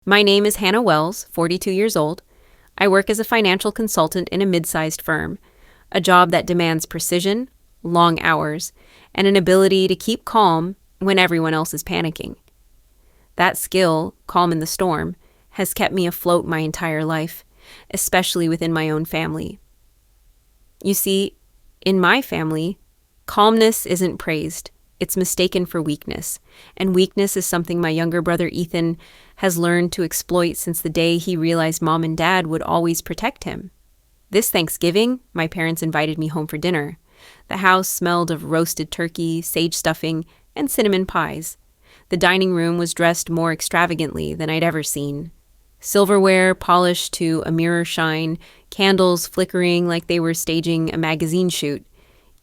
My name is Hannah Wells, 42 years old. I work as a financial consultant in a mid-sized firm, a job that demands precision, long hours, and an ability to keep calm when everyone else is panicking. That skill, calm in the storm, has kept me afloat my entire life, especially within my own family. You see, in my family, calmness isn't praised. It's mistaken for weakness, and weakness is something my younger brother Ethan has learned to exploit since the day he realized Mom and Dad would always protect him. This Thanksgiving, my parents invited me home for dinner. The house smelled of roasted turkey, sage stuffing, and cinnamon pies. The dining room was dressed more extravagantly than I'd ever seen. Silverware polished to a mirror shine, candles flickering like they were staging a magazine shoot.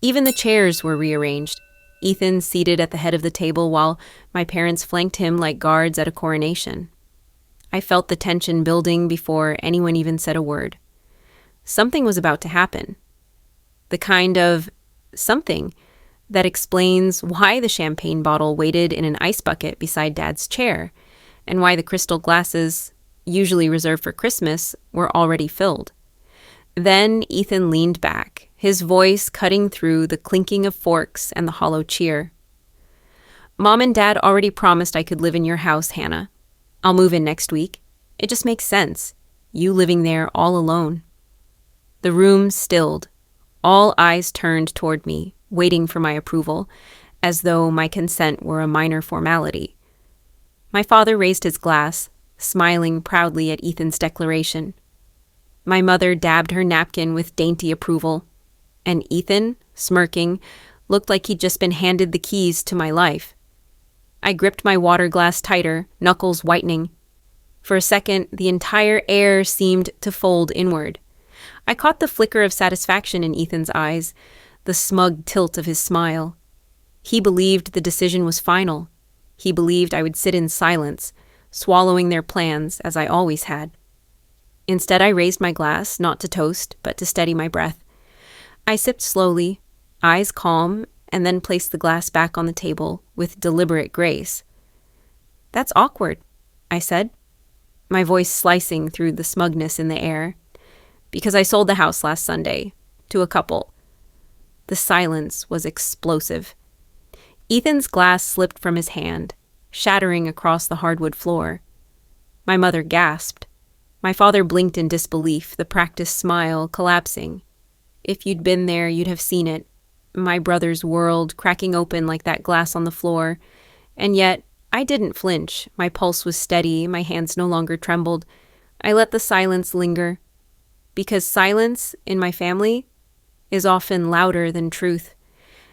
Even the chairs were rearranged. Ethan seated at the head of the table while my parents flanked him like guards at a coronation. I felt the tension building before anyone even said a word. Something was about to happen. The kind of something that explains why the champagne bottle waited in an ice bucket beside Dad's chair, and why the crystal glasses, usually reserved for Christmas, were already filled. Then Ethan leaned back, his voice cutting through the clinking of forks and the hollow cheer. Mom and Dad already promised I could live in your house, Hannah. I'll move in next week. It just makes sense, you living there all alone. The room stilled. All eyes turned toward me, waiting for my approval, as though my consent were a minor formality. My father raised his glass, smiling proudly at Ethan's declaration. My mother dabbed her napkin with dainty approval, and Ethan, smirking, looked like he'd just been handed the keys to my life. I gripped my water glass tighter, knuckles whitening. For a second, the entire air seemed to fold inward. I caught the flicker of satisfaction in Ethan's eyes, the smug tilt of his smile. He believed the decision was final. He believed I would sit in silence, swallowing their plans as I always had. Instead, I raised my glass, not to toast, but to steady my breath. I sipped slowly, eyes calm, and then placed the glass back on the table with deliberate grace. "That's awkward," I said, my voice slicing through the smugness in the air. "Because I sold the house last Sunday, to a couple." The silence was explosive. Ethan's glass slipped from his hand, shattering across the hardwood floor. My mother gasped. My father blinked in disbelief, the practiced smile collapsing. If you'd been there, you'd have seen it. My brother's world cracking open like that glass on the floor. And yet, I didn't flinch. My pulse was steady, my hands no longer trembled. I let the silence linger. Because silence, in my family, is often louder than truth.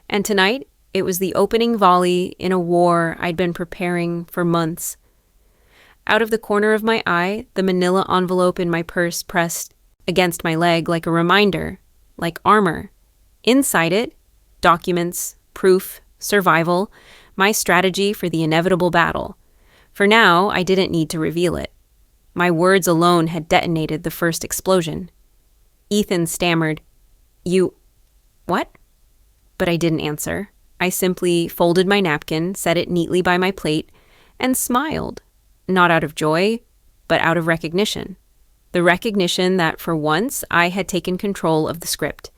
And tonight, it was the opening volley in a war I'd been preparing for months. Out of the corner of my eye, the manila envelope in my purse pressed against my leg like a reminder, like armor. Inside it, documents, proof, survival, my strategy for the inevitable battle. For now, I didn't need to reveal it. My words alone had detonated the first explosion. Ethan stammered, "You... what?" But I didn't answer. I simply folded my napkin, set it neatly by my plate, and smiled. Not out of joy, but out of recognition. The recognition that for once I had taken control of the script.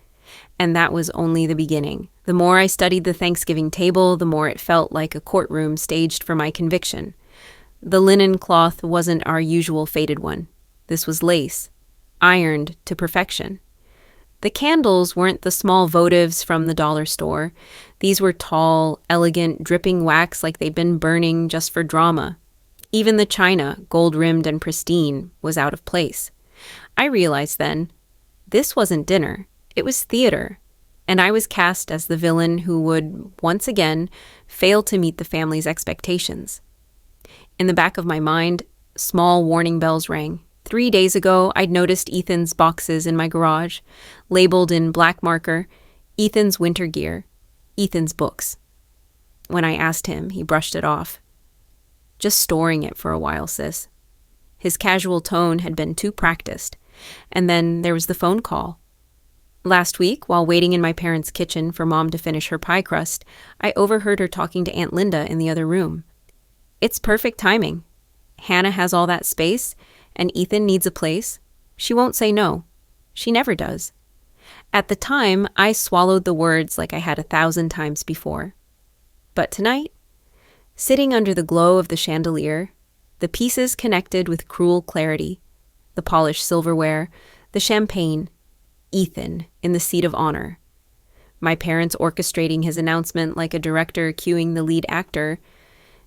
And that was only the beginning. The more I studied the Thanksgiving table, the more it felt like a courtroom staged for my conviction. The linen cloth wasn't our usual faded one. This was lace, ironed to perfection. The candles weren't the small votives from the dollar store. These were tall, elegant, dripping wax like they'd been burning just for drama. Even the china, gold-rimmed and pristine, was out of place. I realized then, this wasn't dinner, it was theater, and I was cast as the villain who would, once again, fail to meet the family's expectations. In the back of my mind, small warning bells rang. 3 days ago, I'd noticed Ethan's boxes in my garage, labeled in black marker, Ethan's winter gear, Ethan's books. When I asked him, he brushed it off. Just storing it for a while, sis. His casual tone had been too practiced. And then there was the phone call. Last week, while waiting in my parents' kitchen for Mom to finish her pie crust, I overheard her talking to Aunt Linda in the other room. "It's perfect timing. Hannah has all that space and Ethan needs a place, she won't say no. She never does. At the time, I swallowed the words like I had 1,000 times before. But tonight, sitting under the glow of the chandelier, the pieces connected with cruel clarity, the polished silverware, the champagne, Ethan in the seat of honor. My parents orchestrating his announcement like a director cueing the lead actor.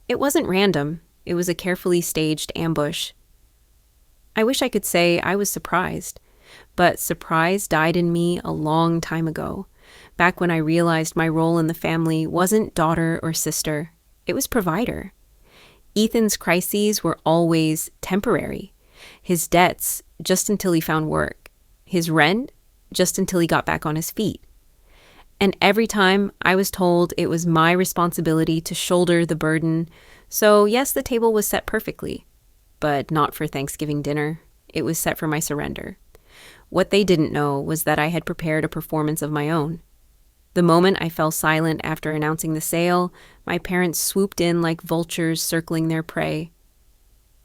It wasn't random. It was a carefully staged ambush. I wish I could say I was surprised, but surprise died in me a long time ago, back when I realized my role in the family wasn't daughter or sister. It was provider. Ethan's crises were always temporary. His debts, just until he found work. His rent, just until he got back on his feet. And every time I was told it was my responsibility to shoulder the burden. So yes, the table was set perfectly, but not for Thanksgiving dinner. It was set for my surrender. What they didn't know was that I had prepared a performance of my own. The moment I fell silent after announcing the sale, my parents swooped in like vultures circling their prey.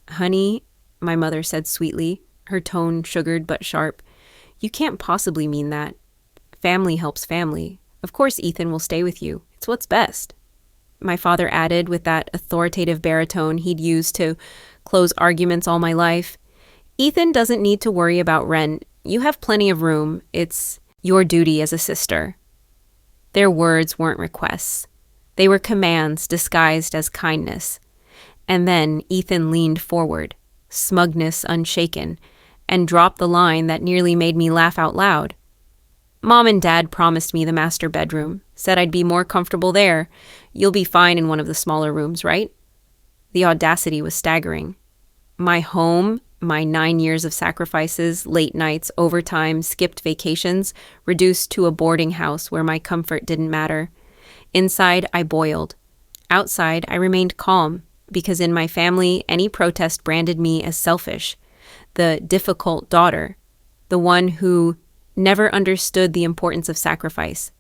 "Honey," my mother said sweetly, her tone sugared but sharp, "you can't possibly mean that. Family helps family. Of course Ethan will stay with you. It's what's best." My father added with that authoritative baritone he'd used to close arguments all my life, "Ethan doesn't need to worry about rent. You have plenty of room. It's your duty as a sister." Their words weren't requests. They were commands disguised as kindness. And then Ethan leaned forward, smugness unshaken, and dropped the line that nearly made me laugh out loud. "Mom and Dad promised me the master bedroom, said I'd be more comfortable there. You'll be fine in one of the smaller rooms, right?" The audacity was staggering. My home, my 9 years of sacrifices, late nights, overtime, skipped vacations, reduced to a boarding house where my comfort didn't matter. Inside, I boiled. Outside, I remained calm, because in my family, any protest branded me as selfish, the difficult daughter, the one who never understood the importance of sacrifice.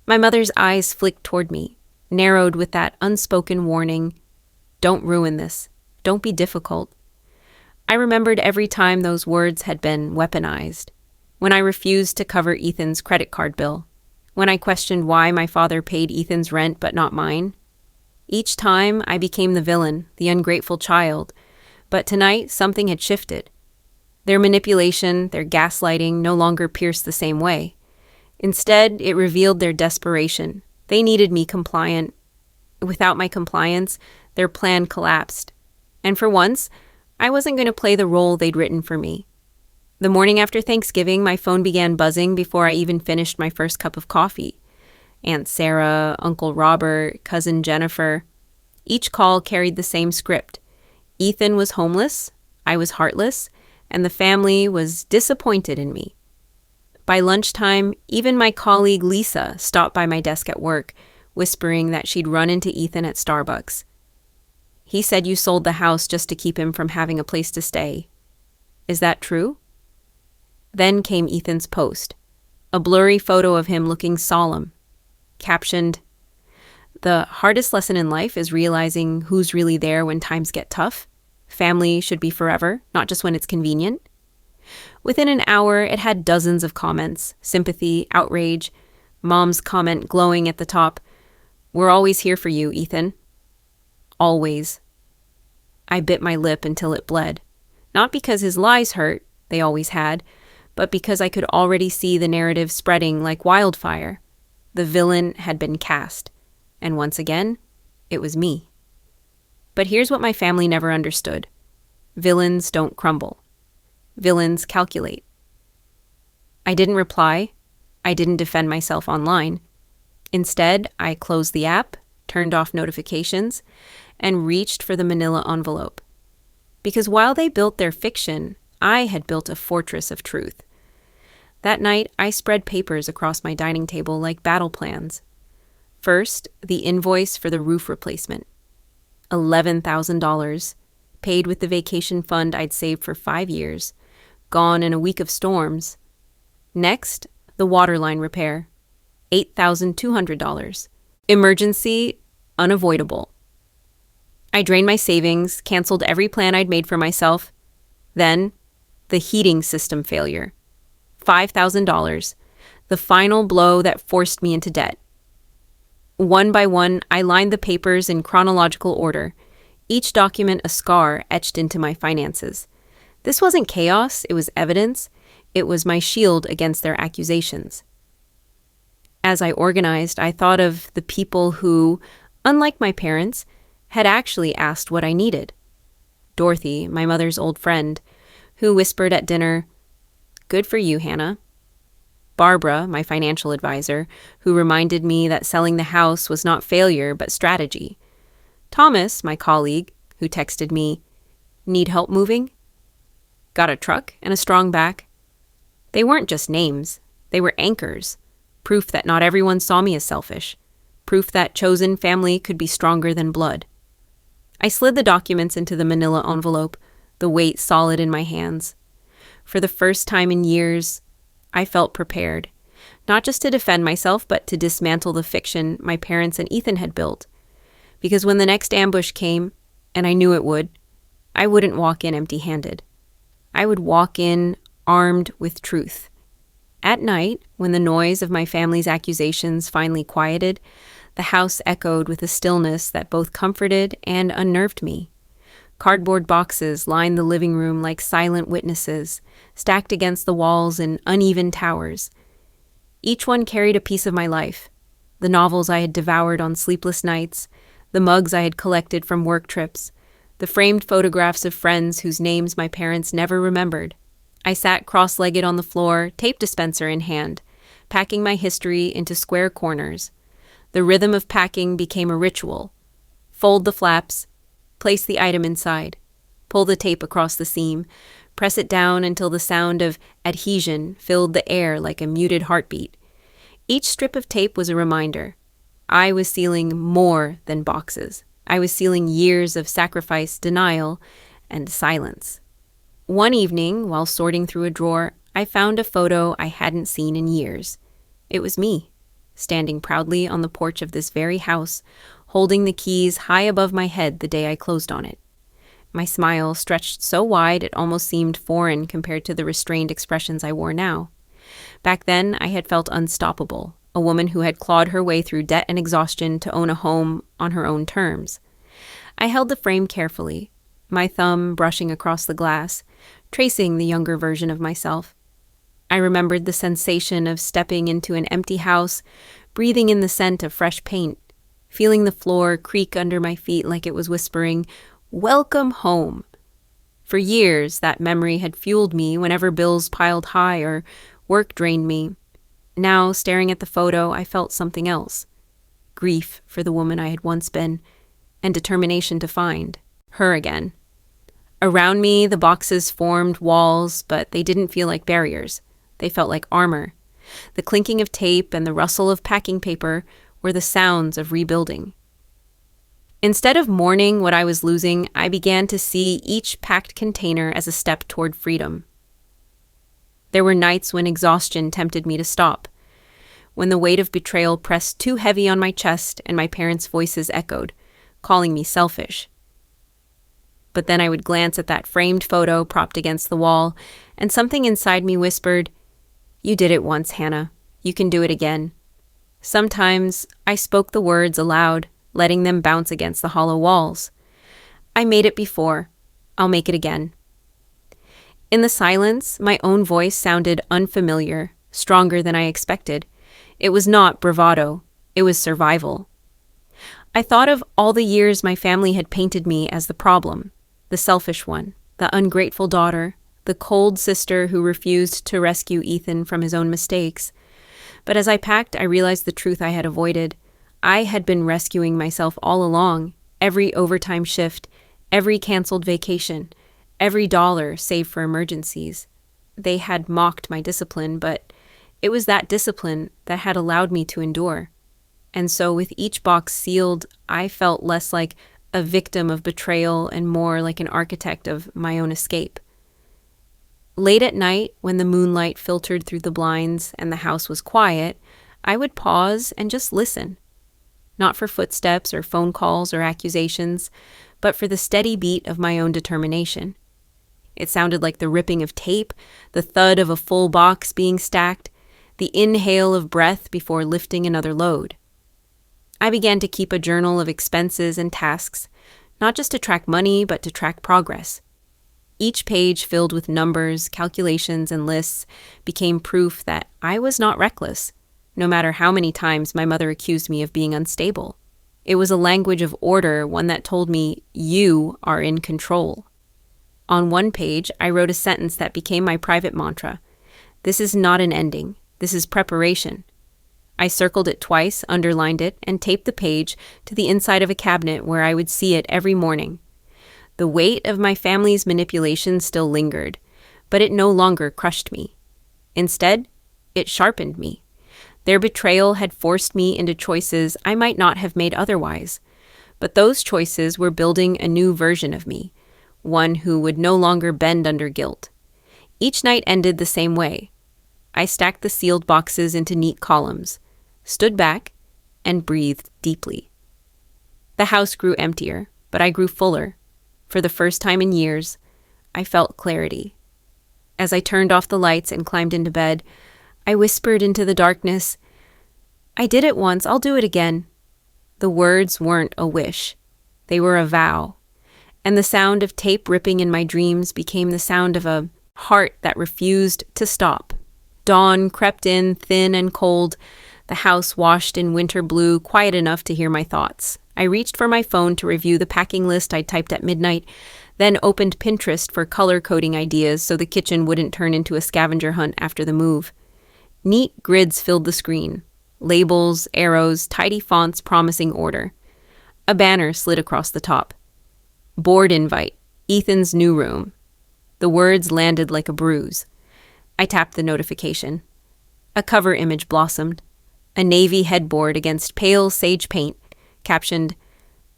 My mother's eyes flicked toward me, narrowed with that unspoken warning, "Don't ruin this. Don't be difficult." I remembered every time those words had been weaponized. When I refused to cover Ethan's credit card bill. When I questioned why my father paid Ethan's rent but not mine. Each time I became the villain, the ungrateful child. But tonight something had shifted. Their manipulation, their gaslighting no longer pierced the same way. Instead, it revealed their desperation. They needed me compliant. Without my compliance, their plan collapsed. And for once, I wasn't going to play the role they'd written for me. The morning after Thanksgiving, my phone began buzzing before I even finished my first cup of coffee. Aunt Sarah, Uncle Robert, Cousin Jennifer. Each call carried the same script. Ethan was homeless, I was heartless, and the family was disappointed in me. By lunchtime, even my colleague Lisa stopped by my desk at work, whispering that she'd run into Ethan at Starbucks. "He said you sold the house just to keep him from having a place to stay. Is that true?" Then came Ethan's post, a blurry photo of him looking solemn, captioned, "The hardest lesson in life is realizing who's really there when times get tough. Family should be forever, not just when it's convenient." Within an hour, it had dozens of comments, sympathy, outrage, Mom's comment glowing at the top, "We're always here for you, Ethan." Always. I bit my lip until it bled. Not because his lies hurt, they always had, but because I could already see the narrative spreading like wildfire. The villain had been cast. And once again, it was me. But here's what my family never understood. Villains don't crumble. Villains calculate. I didn't reply. I didn't defend myself online. Instead, I closed the app, turned off notifications, and reached for the manila envelope. Because while they built their fiction, I had built a fortress of truth. That night, I spread papers across my dining table like battle plans. First, the invoice for the roof replacement. $11,000, paid with the vacation fund I'd saved for 5 years, gone in a week of storms. Next, the water line repair. $8,200. Emergency, unavoidable. I drained my savings, canceled every plan I'd made for myself. Then, the heating system failure. $5,000. The final blow that forced me into debt. One by one, I lined the papers in chronological order, each document a scar etched into my finances. This wasn't chaos, it was evidence. It was my shield against their accusations. As I organized, I thought of the people who, unlike my parents, had actually asked what I needed. Dorothy, my mother's old friend, who whispered at dinner, "Good for you, Hannah." Barbara, my financial advisor, who reminded me that selling the house was not failure but strategy. Thomas, my colleague, who texted me, "Need help moving?" Got a truck and a strong back. They weren't just names, they were anchors, proof that not everyone saw me as selfish, proof that chosen family could be stronger than blood. I slid the documents into the manila envelope, the weight solid in my hands. For the first time in years, I felt prepared, not just to defend myself, but to dismantle the fiction my parents and Ethan had built. Because when the next ambush came, and I knew it would, I wouldn't walk in empty-handed. I would walk in armed with truth. At night, when the noise of my family's accusations finally quieted, the house echoed with a stillness that both comforted and unnerved me. Cardboard boxes lined the living room like silent witnesses, stacked against the walls in uneven towers. Each one carried a piece of my life, the novels I had devoured on sleepless nights, the mugs I had collected from work trips, the framed photographs of friends whose names my parents never remembered. I sat cross-legged on the floor, tape dispenser in hand, packing my history into square corners. The rhythm of packing became a ritual. Fold the flaps, place the item inside, pull the tape across the seam, press it down until the sound of adhesion filled the air like a muted heartbeat. Each strip of tape was a reminder. I was sealing more than boxes. I was sealing years of sacrifice, denial, and silence. One evening, while sorting through a drawer, I found a photo I hadn't seen in years. It was me, standing proudly on the porch of this very house, holding the keys high above my head the day I closed on it. My smile stretched so wide it almost seemed foreign compared to the restrained expressions I wore now. Back then, I had felt unstoppable, a woman who had clawed her way through debt and exhaustion to own a home on her own terms. I held the frame carefully, my thumb brushing across the glass, tracing the younger version of myself. I remembered the sensation of stepping into an empty house, breathing in the scent of fresh paint, feeling the floor creak under my feet like it was whispering, "Welcome home." For years, that memory had fueled me whenever bills piled high or work drained me. Now, staring at the photo, I felt something else. Grief for the woman I had once been, and determination to find her again. Around me, the boxes formed walls, but they didn't feel like barriers. They felt like armor. The clinking of tape and the rustle of packing paper were the sounds of rebuilding. Instead of mourning what I was losing, I began to see each packed container as a step toward freedom. There were nights when exhaustion tempted me to stop, when the weight of betrayal pressed too heavy on my chest and my parents' voices echoed, calling me selfish. But then I would glance at that framed photo propped against the wall, and something inside me whispered, "You did it once, Hannah. You can do it again." Sometimes I spoke the words aloud, letting them bounce against the hollow walls. "I made it before. I'll make it again." In the silence, my own voice sounded unfamiliar, stronger than I expected. It was not bravado. It was survival. I thought of all the years my family had painted me as the problem, the selfish one, the ungrateful daughter, the cold sister who refused to rescue Ethan from his own mistakes. But as I packed, I realized the truth I had avoided. I had been rescuing myself all along, every overtime shift, every canceled vacation, every dollar saved for emergencies. They had mocked my discipline, but it was that discipline that had allowed me to endure. And so with each box sealed, I felt less like a victim of betrayal and more like an architect of my own escape. Late at night, when the moonlight filtered through the blinds and the house was quiet, I would pause and just listen. Not for footsteps or phone calls or accusations, but for the steady beat of my own determination. It sounded like the ripping of tape, the thud of a full box being stacked, the inhale of breath before lifting another load. I began to keep a journal of expenses and tasks, not just to track money, but to track progress. Each page filled with numbers, calculations, and lists became proof that I was not reckless, no matter how many times my mother accused me of being unstable. It was a language of order, one that told me, you are in control. On one page, I wrote a sentence that became my private mantra. This is not an ending. This is preparation. I circled it twice, underlined it, and taped the page to the inside of a cabinet where I would see it every morning. The weight of my family's manipulation still lingered, but it no longer crushed me. Instead, it sharpened me. Their betrayal had forced me into choices I might not have made otherwise, but those choices were building a new version of me, one who would no longer bend under guilt. Each night ended the same way. I stacked the sealed boxes into neat columns, stood back, and breathed deeply. The house grew emptier, but I grew fuller. For the first time in years, I felt clarity. As I turned off the lights and climbed into bed, I whispered into the darkness, I did it once, I'll do it again. The words weren't a wish. They were a vow. And the sound of tape ripping in my dreams became the sound of a heart that refused to stop. Dawn crept in, thin and cold, the house washed in winter blue, quiet enough to hear my thoughts. I reached for my phone to review the packing list I'd typed at midnight, then opened Pinterest for color-coding ideas so the kitchen wouldn't turn into a scavenger hunt after the move. Neat grids filled the screen. Labels, arrows, tidy fonts promising order. A banner slid across the top. Board invite, Ethan's new room. The words landed like a bruise. I tapped the notification. A cover image blossomed. A navy headboard against pale sage paint, captioned,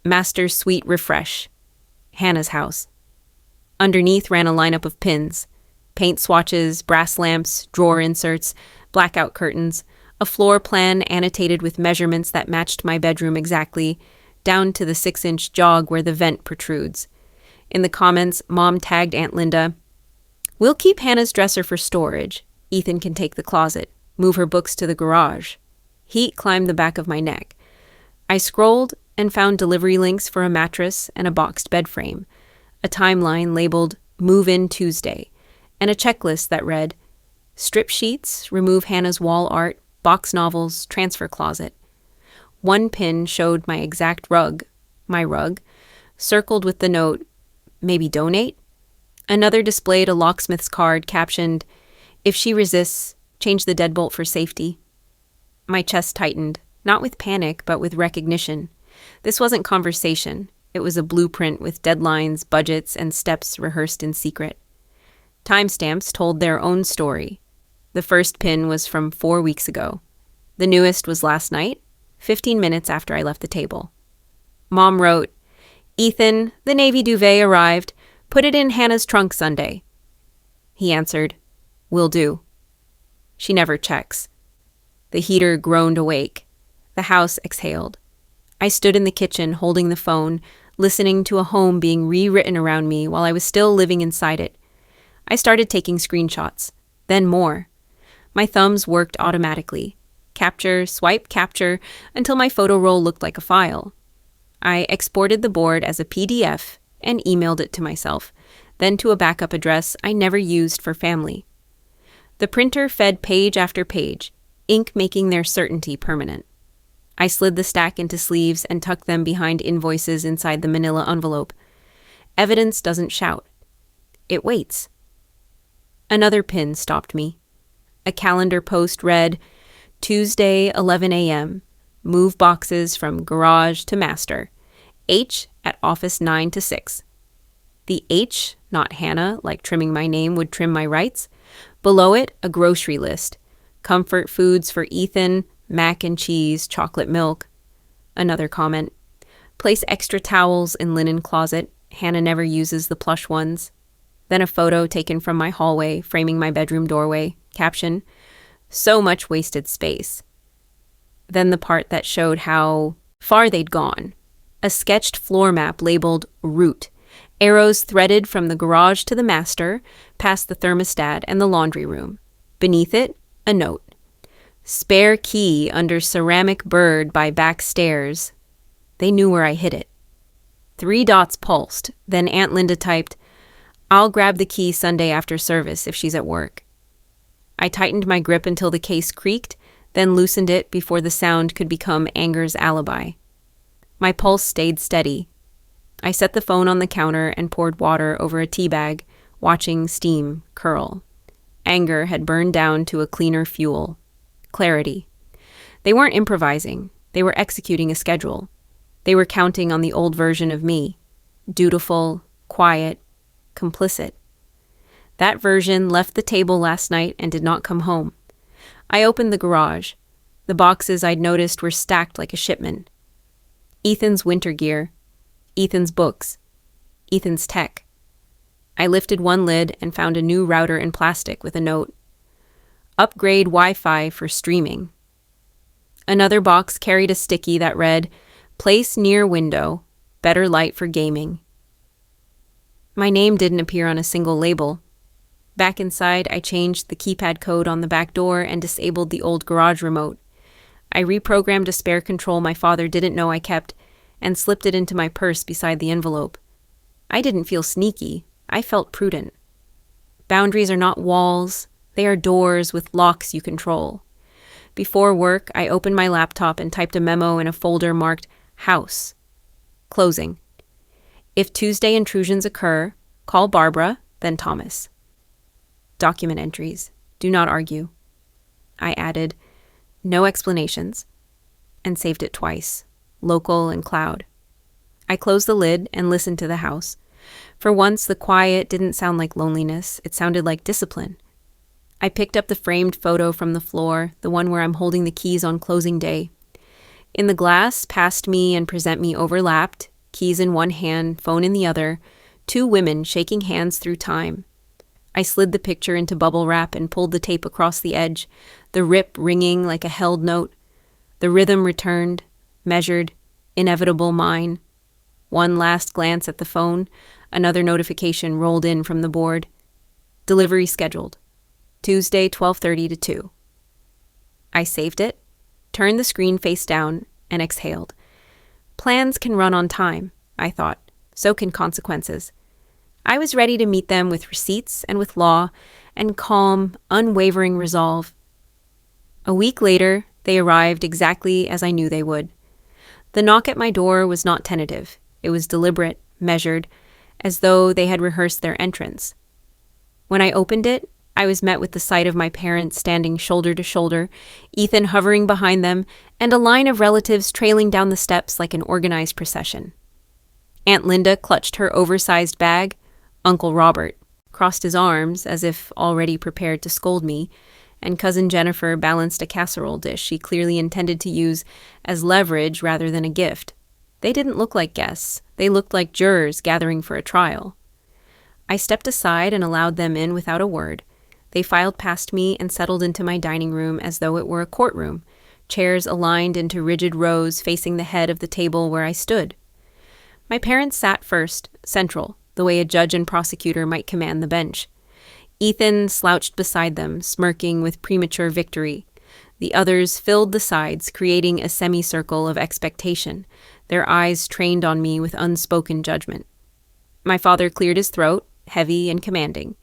Master's Sweet Refresh, Hannah's house. Underneath ran a lineup of pins, paint swatches, brass lamps, drawer inserts, blackout curtains, a floor plan annotated with measurements that matched my bedroom exactly, down to the 6-inch jog where the vent protrudes. In the comments, Mom tagged Aunt Linda, We'll keep Hannah's dresser for storage. Ethan can take the closet, move her books to the garage. Heat climbed the back of my neck. I scrolled and found delivery links for a mattress and a boxed bed frame, a timeline labeled Move In Tuesday, and a checklist that read, Strip sheets, remove Hannah's wall art, box novels, transfer closet. One pin showed my exact rug, my rug, circled with the note, maybe donate. Another displayed a locksmith's card captioned, If she resists, change the deadbolt for safety. My chest tightened, not with panic, but with recognition. This wasn't conversation. It was a blueprint with deadlines, budgets, and steps rehearsed in secret. Timestamps told their own story. The first pin was from 4 weeks ago. The newest was last night, 15 minutes after I left the table. Mom wrote, Ethan, the navy duvet arrived. Put it in Hannah's trunk Sunday. He answered, Will do. She never checks. The heater groaned awake. The house exhaled. I stood in the kitchen holding the phone, listening to a home being rewritten around me while I was still living inside it. I started taking screenshots, then more. My thumbs worked automatically. Capture, swipe, capture, until my photo roll looked like a file. I exported the board as a PDF and emailed it to myself, then to a backup address I never used for family. The printer fed page after page, ink making their certainty permanent. I slid the stack into sleeves and tucked them behind invoices inside the manila envelope. Evidence doesn't shout. It waits. Another pin stopped me. A calendar post read, Tuesday, 11 a.m. Move boxes from garage to master. H at office 9 to 6. The H, not Hannah, like trimming my name would trim my rights. Below it, a grocery list. Comfort foods for Ethan, mac and cheese, chocolate milk. Another comment. Place extra towels in linen closet. Hannah never uses the plush ones. Then a photo taken from my hallway, framing my bedroom doorway. Caption, so much wasted space. Then the part that showed how far they'd gone. A sketched floor map labeled Route. Arrows threaded from the garage to the master, past the thermostat and the laundry room. Beneath it, a note. Spare key under ceramic bird by back stairs. They knew where I hid it. 3 dots pulsed, then Aunt Linda typed, "I'll grab the key Sunday after service if she's at work." I tightened my grip until the case creaked, then loosened it before the sound could become anger's alibi. My pulse stayed steady. I set the phone on the counter and poured water over a tea bag, watching steam curl. Anger had burned down to a cleaner fuel. Clarity. They weren't improvising. They were executing a schedule. They were counting on the old version of me. Dutiful, quiet, complicit. That version left the table last night and did not come home. I opened the garage. The boxes I'd noticed were stacked like a shipment. Ethan's winter gear. Ethan's books. Ethan's tech. I lifted one lid and found a new router in plastic with a note. Upgrade Wi-Fi for streaming. Another box carried a sticky that read, "Place near window. Better light for gaming." My name didn't appear on a single label. Back inside, I changed the keypad code on the back door and disabled the old garage remote. I reprogrammed a spare control my father didn't know I kept and slipped it into my purse beside the envelope. I didn't feel sneaky. I felt prudent. Boundaries are not walls. They are doors with locks you control. Before work, I opened my laptop and typed a memo in a folder marked House. Closing. If Tuesday intrusions occur, call Barbara, then Thomas. Document entries. Do not argue. I added, no explanations, and saved it twice, local and cloud. I closed the lid and listened to the house. For once, the quiet didn't sound like loneliness. It sounded like discipline. I picked up the framed photo from the floor, the one where I'm holding the keys on closing day. In the glass, past me and present me overlapped, keys in one hand, phone in the other, 2 women shaking hands through time. I slid the picture into bubble wrap and pulled the tape across the edge, the rip ringing like a held note. The rhythm returned, measured, inevitable mine. One last glance at the phone, another notification rolled in from the board. Delivery scheduled. Tuesday, 12:30 to 2. I saved it, turned the screen face down, and exhaled. Plans can run on time, I thought. So can consequences. I was ready to meet them with receipts and with law and calm, unwavering resolve. A week later, they arrived exactly as I knew they would. The knock at my door was not tentative. It was deliberate, measured, as though they had rehearsed their entrance. When I opened it, I was met with the sight of my parents standing shoulder to shoulder, Ethan hovering behind them, and a line of relatives trailing down the steps like an organized procession. Aunt Linda clutched her oversized bag. Uncle Robert crossed his arms as if already prepared to scold me, and Cousin Jennifer balanced a casserole dish she clearly intended to use as leverage rather than a gift. They didn't look like guests. They looked like jurors gathering for a trial. I stepped aside and allowed them in without a word. They filed past me and settled into my dining room as though it were a courtroom, chairs aligned into rigid rows facing the head of the table where I stood. My parents sat first, central, the way a judge and prosecutor might command the bench. Ethan slouched beside them, smirking with premature victory. The others filled the sides, creating a semicircle of expectation, their eyes trained on me with unspoken judgment. My father cleared his throat, heavy and commanding.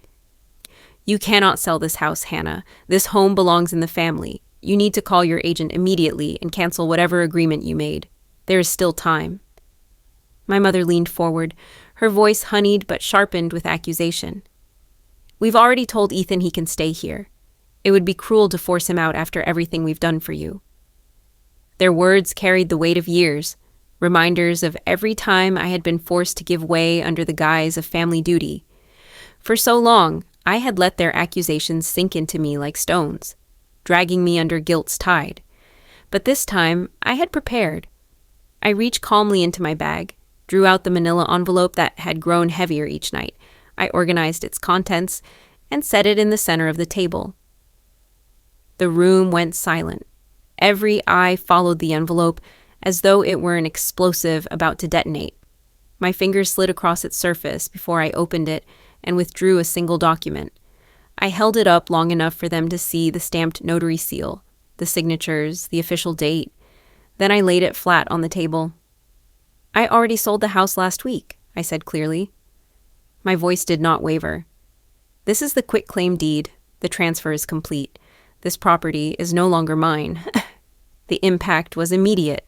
"You cannot sell this house, Hannah. This home belongs in the family. You need to call your agent immediately and cancel whatever agreement you made. There is still time." My mother leaned forward, her voice honeyed but sharpened with accusation. "We've already told Ethan he can stay here. It would be cruel to force him out after everything we've done for you." Their words carried the weight of years, reminders of every time I had been forced to give way under the guise of family duty. For so long, I had let their accusations sink into me like stones, dragging me under guilt's tide. But this time, I had prepared. I reached calmly into my bag, drew out the manila envelope that had grown heavier each night. I organized its contents and set it in the center of the table. The room went silent. Every eye followed the envelope, as though it were an explosive about to detonate. My fingers slid across its surface before I opened it and withdrew a single document. I held it up long enough for them to see the stamped notary seal, the signatures, the official date. Then I laid it flat on the table. "I already sold the house last week," I said clearly. My voice did not waver. "This is the quitclaim deed. The transfer is complete. This property is no longer mine." The impact was immediate.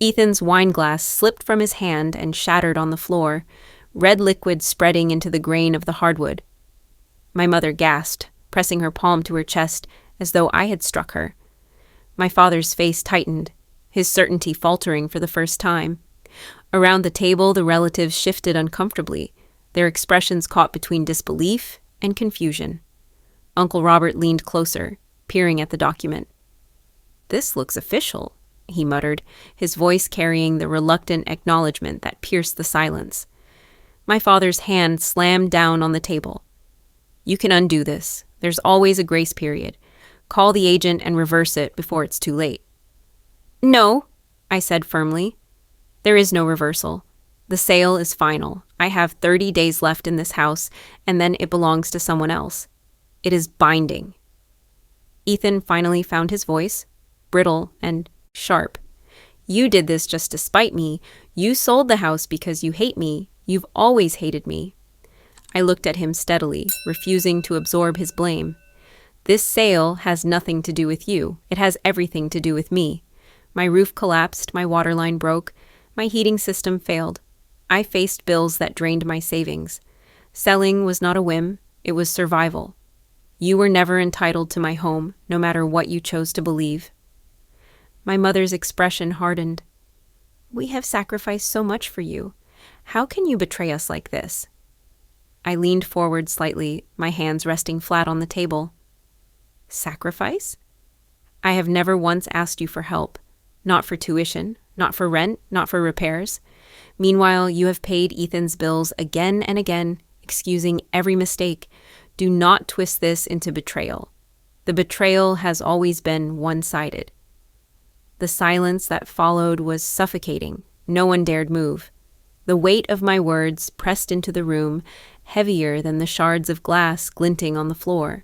Ethan's wine glass slipped from his hand and shattered on the floor, red liquid spreading into the grain of the hardwood. My mother gasped, pressing her palm to her chest as though I had struck her. My father's face tightened, his certainty faltering for the first time. Around the table, the relatives shifted uncomfortably, their expressions caught between disbelief and confusion. Uncle Robert leaned closer, peering at the document. "This looks official," he muttered, his voice carrying the reluctant acknowledgement that pierced the silence. My father's hand slammed down on the table. "You can undo this. There's always a grace period. Call the agent and reverse it before it's too late." "No," I said firmly. "There is no reversal. The sale is final. I have 30 days left in this house, and then it belongs to someone else. It is binding." Ethan finally found his voice, brittle and sharp. "You did this just to spite me. You sold the house because you hate me. You've always hated me." I looked at him steadily, refusing to absorb his blame. "This sale has nothing to do with you. It has everything to do with me. My roof collapsed, my water line broke, my heating system failed. I faced bills that drained my savings. Selling was not a whim, it was survival. You were never entitled to my home, no matter what you chose to believe." My mother's expression hardened. "We have sacrificed so much for you. How can you betray us like this?" I leaned forward slightly, my hands resting flat on the table. "Sacrifice? I have never once asked you for help. Not for tuition, not for rent, not for repairs. Meanwhile, you have paid Ethan's bills again and again, excusing every mistake. Do not twist this into betrayal. The betrayal has always been one-sided." The silence that followed was suffocating. No one dared move. The weight of my words pressed into the room, heavier than the shards of glass glinting on the floor.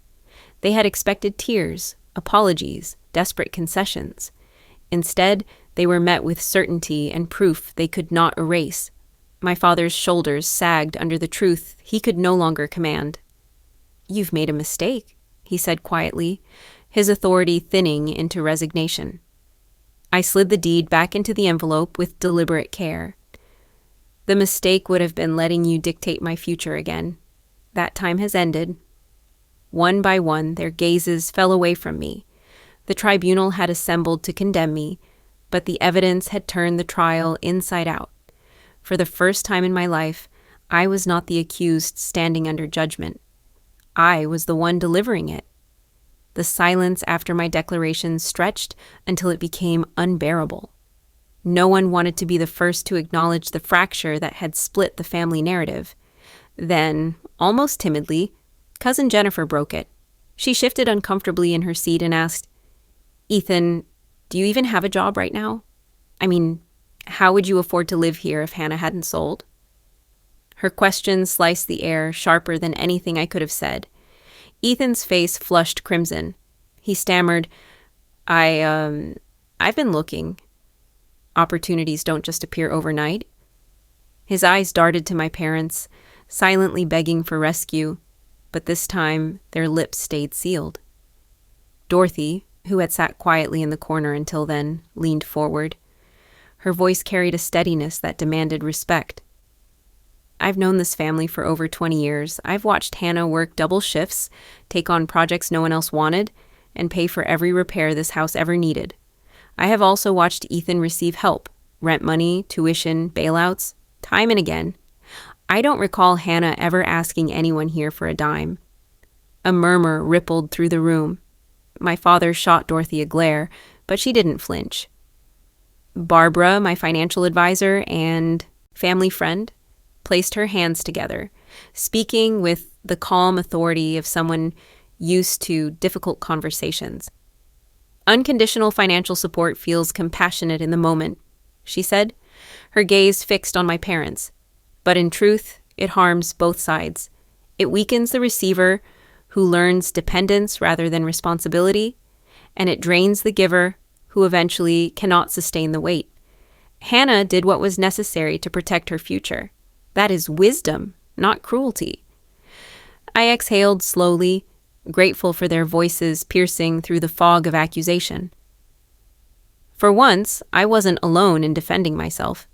They had expected tears, apologies, desperate concessions. Instead, they were met with certainty and proof they could not erase. My father's shoulders sagged under the truth he could no longer command. "You've made a mistake," he said quietly, his authority thinning into resignation. I slid the deed back into the envelope with deliberate care. "The mistake would have been letting you dictate my future again. That time has ended." One by one, their gazes fell away from me. The tribunal had assembled to condemn me, but the evidence had turned the trial inside out. For the first time in my life, I was not the accused standing under judgment. I was the one delivering it. The silence after my declaration stretched until it became unbearable. No one wanted to be the first to acknowledge the fracture that had split the family narrative. Then, almost timidly, Cousin Jennifer broke it. She shifted uncomfortably in her seat and asked, "Ethan, do you even have a job right now? I mean, how would you afford to live here if Hannah hadn't sold?" Her question sliced the air sharper than anything I could have said. Ethan's face flushed crimson. He stammered, I've been looking. Opportunities don't just appear overnight." His eyes darted to my parents, silently begging for rescue, but this time their lips stayed sealed. Dorothy, who had sat quietly in the corner until then, leaned forward. Her voice carried a steadiness that demanded respect. "I've known this family for over 20 years. I've watched Hannah work double shifts, take on projects no one else wanted, and pay for every repair this house ever needed. I have also watched Ethan receive help, rent money, tuition, bailouts, time and again. I don't recall Hannah ever asking anyone here for a dime." A murmur rippled through the room. My father shot Dorothy a glare, but she didn't flinch. Barbara, my financial advisor and family friend, placed her hands together, speaking with the calm authority of someone used to difficult conversations. Unconditional financial support feels compassionate in the moment, she said, her gaze fixed on my parents. But in truth, it harms both sides. It weakens the receiver, who learns dependence rather than responsibility, and it drains the giver, who eventually cannot sustain the weight. Hannah did what was necessary to protect her future. That is wisdom, not cruelty. I exhaled slowly, grateful for their voices piercing through the fog of accusation. For once, I wasn't alone in defending myself.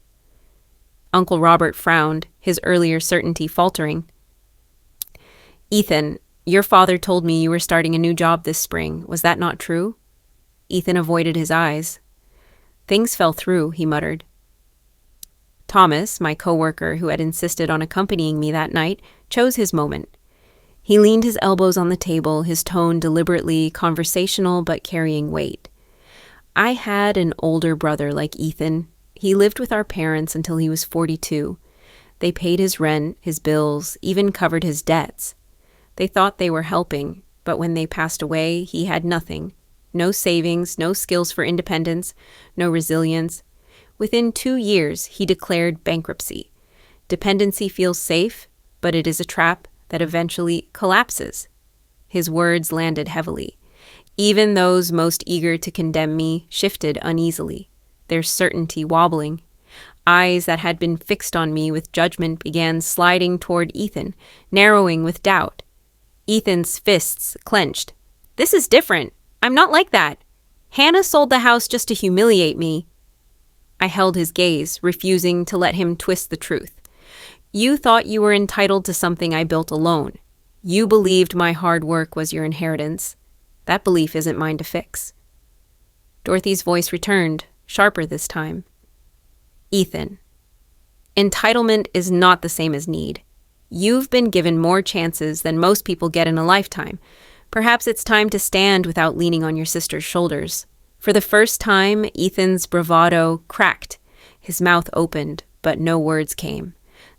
Uncle Robert frowned, his earlier certainty faltering. "Ethan, your father told me you were starting a new job this spring. Was that not true?" Ethan avoided his eyes. "Things fell through," he muttered. Thomas, my coworker who had insisted on accompanying me that night, chose his moment. He leaned his elbows on the table, his tone deliberately conversational but carrying weight. "I had an older brother like Ethan. He lived with our parents until he was 42. They paid his rent, his bills, even covered his debts. They thought they were helping, but when they passed away, he had nothing. No savings, no skills for independence, no resilience. Within 2 years, he declared bankruptcy. Dependency feels safe, but it is a trap that eventually collapses." His words landed heavily. Even those most eager to condemn me shifted uneasily, their certainty wobbling. Eyes that had been fixed on me with judgment began sliding toward Ethan, narrowing with doubt. Ethan's fists clenched. "This is different. I'm not like that. Hannah sold the house just to humiliate me." I held his gaze, refusing to let him twist the truth. "You thought you were entitled to something I built alone. You believed my hard work was your inheritance. That belief isn't mine to fix." Dorothy's voice returned, sharper this time. "Ethan, entitlement is not the same as need. You've been given more chances than most people get in a lifetime. Perhaps it's time to stand without leaning on your sister's shoulders." For the first time, Ethan's bravado cracked. His mouth opened, but no words came.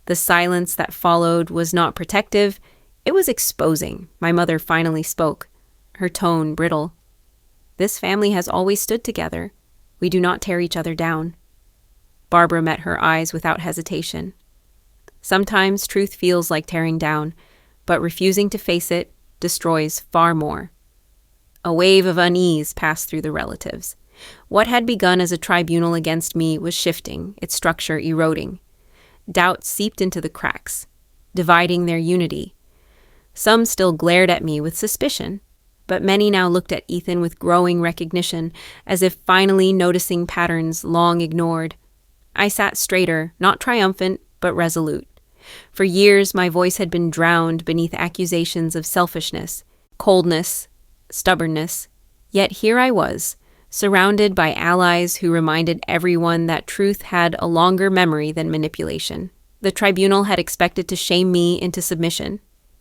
The silence that followed was not protective, it was exposing. My mother finally spoke, her tone brittle. "This family has always stood together. We do not tear each other down." Barbara met her eyes without hesitation. Sometimes truth feels like tearing down, but refusing to face it destroys far more. A wave of unease passed through the relatives. What had begun as a tribunal against me was shifting, its structure eroding. Doubt seeped into the cracks, dividing their unity. Some still glared at me with suspicion, but many now looked at Ethan with growing recognition, as if finally noticing patterns long ignored. I sat straighter, not triumphant, but resolute. For years, my voice had been drowned beneath accusations of selfishness, coldness, stubbornness. Yet here I was, surrounded by allies who reminded everyone that truth had a longer memory than manipulation. The tribunal had expected to shame me into submission.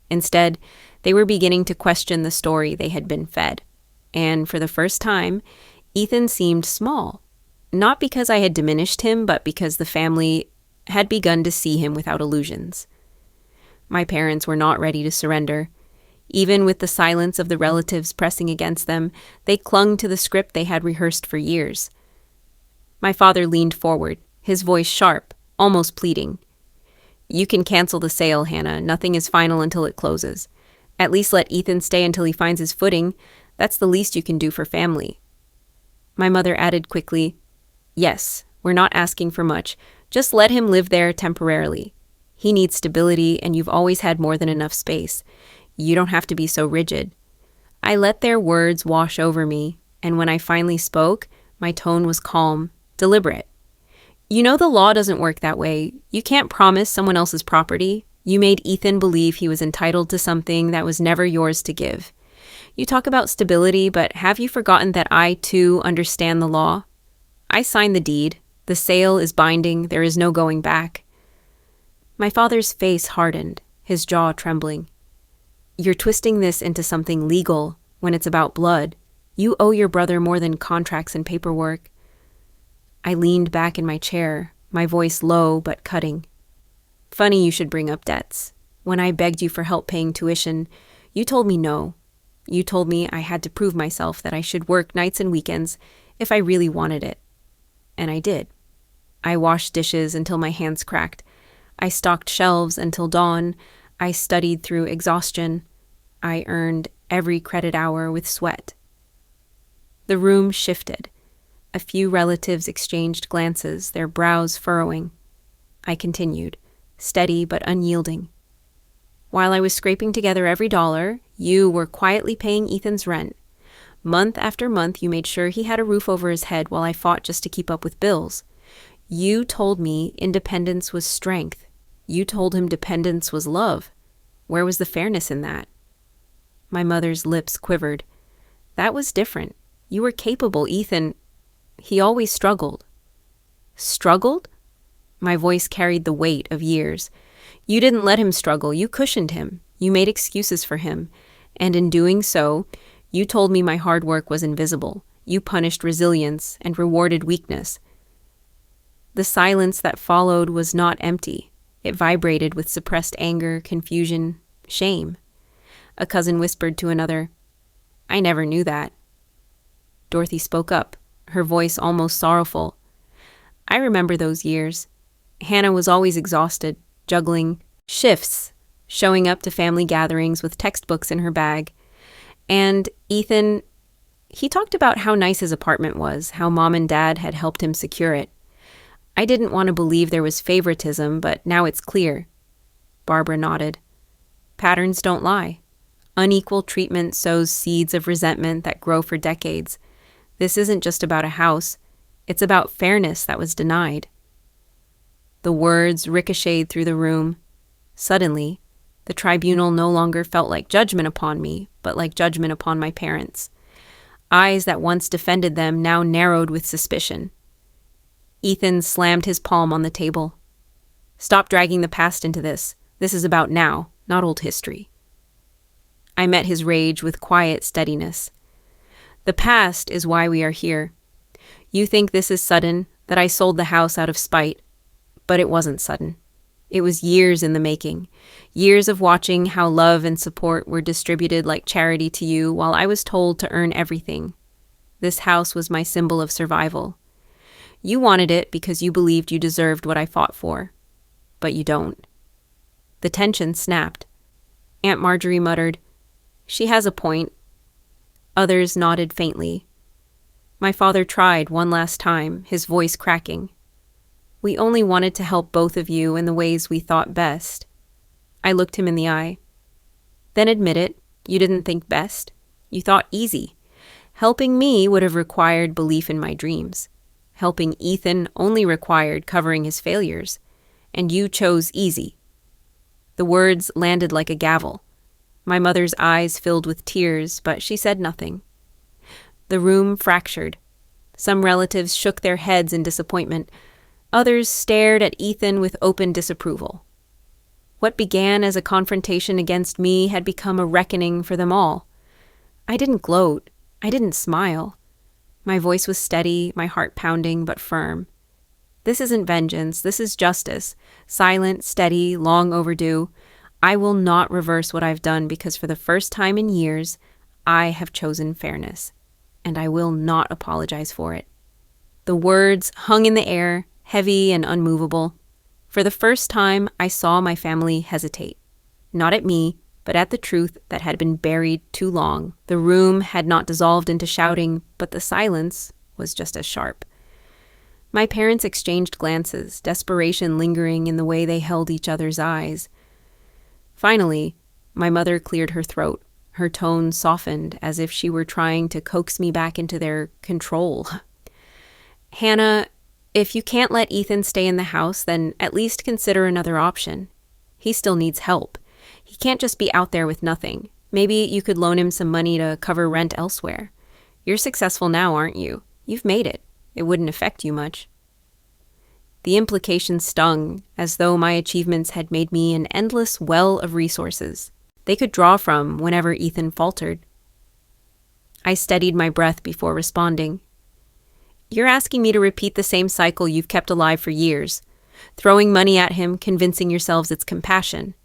Instead, they were beginning to question the story they had been fed. And for the first time, Ethan seemed small. Not because I had diminished him, but because the family had begun to see him without illusions. My parents were not ready to surrender. Even with the silence of the relatives pressing against them, they clung to the script they had rehearsed for years. My father leaned forward, his voice sharp, almost pleading. "You can cancel the sale, Hannah. Nothing is final until it closes. At least let Ethan stay until he finds his footing. That's the least you can do for family." My mother added quickly, "Yes, we're not asking for much. Just let him live there temporarily. He needs stability, and you've always had more than enough space. You don't have to be so rigid." I let their words wash over me, and when I finally spoke, my tone was calm, deliberate. "You know the law doesn't work that way. You can't promise someone else's property. You made Ethan believe he was entitled to something that was never yours to give. You talk about stability, but have you forgotten that I, too, understand the law? I signed the deed. The sale is binding. There is no going back." My father's face hardened, his jaw trembling. "You're twisting this into something legal when it's about blood. You owe your brother more than contracts and paperwork." I leaned back in my chair, my voice low but cutting. "Funny you should bring up debts. When I begged you for help paying tuition, you told me no. You told me I had to prove myself, that I should work nights and weekends if I really wanted it. And I did. I washed dishes until my hands cracked. I stocked shelves until dawn. I studied through exhaustion. I earned every credit hour with sweat. The room shifted. A few relatives exchanged glances, their brows furrowing. I continued, steady but unyielding. While I was scraping together every dollar, you were quietly paying Ethan's rent. Month after month, you made sure he had a roof over his head while I fought just to keep up with bills. You told me independence was strength. You told him dependence was love. Where was the fairness in that? My mother's lips quivered. That was different. You were capable, Ethan. He always struggled. Struggled? My voice carried the weight of years. You didn't let him struggle. You cushioned him. You made excuses for him. And in doing so, you told me my hard work was invisible. You punished resilience and rewarded weakness. The silence that followed was not empty. It vibrated with suppressed anger, confusion, shame. A cousin whispered to another, "I never knew that." Dorothy spoke up, her voice almost sorrowful. "I remember those years. Hannah was always exhausted, juggling shifts, showing up to family gatherings with textbooks in her bag. And Ethan, he talked about how nice his apartment was, how Mom and Dad had helped him secure it. I didn't want to believe there was favoritism, but now it's clear." Barbara nodded. Patterns don't lie. Unequal treatment sows seeds of resentment that grow for decades. This isn't just about a house. It's about fairness that was denied. The words ricocheted through the room. Suddenly, the tribunal no longer felt like judgment upon me, but like judgment upon my parents. Eyes that once defended them now narrowed with suspicion. Ethan slammed his palm on the table. "Stop dragging the past into this. This is about now, not old history." I met his rage with quiet steadiness. "The past is why we are here. You think this is sudden, that I sold the house out of spite. But it wasn't sudden. It was years in the making. Years of watching how love and support were distributed like charity to you while I was told to earn everything. This house was my symbol of survival. You wanted it because you believed you deserved what I fought for. But you don't." The tension snapped. Aunt Marjorie muttered, "She has a point." Others nodded faintly. My father tried one last time, his voice cracking. "We only wanted to help both of you in the ways we thought best." I looked him in the eye. "Then admit it, you didn't think best. You thought easy. Helping me would have required belief in my dreams. Helping Ethan only required covering his failures. And you chose easy." The words landed like a gavel. My mother's eyes filled with tears, but she said nothing. The room fractured. Some relatives shook their heads in disappointment. Others stared at Ethan with open disapproval. What began as a confrontation against me had become a reckoning for them all. I didn't gloat. I didn't smile. My voice was steady, my heart pounding, but firm. This isn't vengeance. This is justice. Silent, steady, long overdue. I will not reverse what I've done because for the first time in years, I have chosen fairness. And I will not apologize for it. The words hung in the air, heavy and unmovable. For the first time, I saw my family hesitate. Not at me, but at the truth that had been buried too long. The room had not dissolved into shouting, but the silence was just as sharp. My parents exchanged glances, desperation lingering in the way they held each other's eyes. Finally, my mother cleared her throat. Her tone softened as if she were trying to coax me back into their control. "Hannah, if you can't let Ethan stay in the house, then at least consider another option. He still needs help. He can't just be out there with nothing. Maybe you could loan him some money to cover rent elsewhere. You're successful now, aren't you? You've made it. It wouldn't affect you much." The implication stung, as though my achievements had made me an endless well of resources they could draw from whenever Ethan faltered. I steadied my breath before responding. "You're asking me to repeat the same cycle you've kept alive for years, throwing money at him, convincing yourselves it's compassion.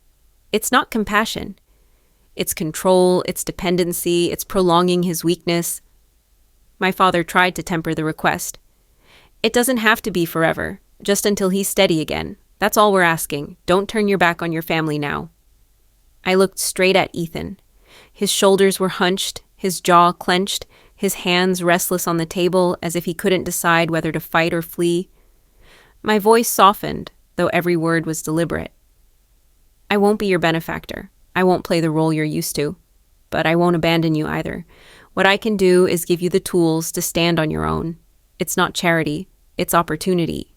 It's not compassion. It's control, it's dependency, it's prolonging his weakness. My father tried to temper the request. It doesn't have to be forever, just until he's steady again. That's all we're asking. Don't turn your back on your family now. I looked straight at Ethan. His shoulders were hunched, his jaw clenched, his hands restless on the table as if he couldn't decide whether to fight or flee. My voice softened, though every word was deliberate. I won't be your benefactor. I won't play the role you're used to. But I won't abandon you either. What I can do is give you the tools to stand on your own. It's not charity. It's opportunity.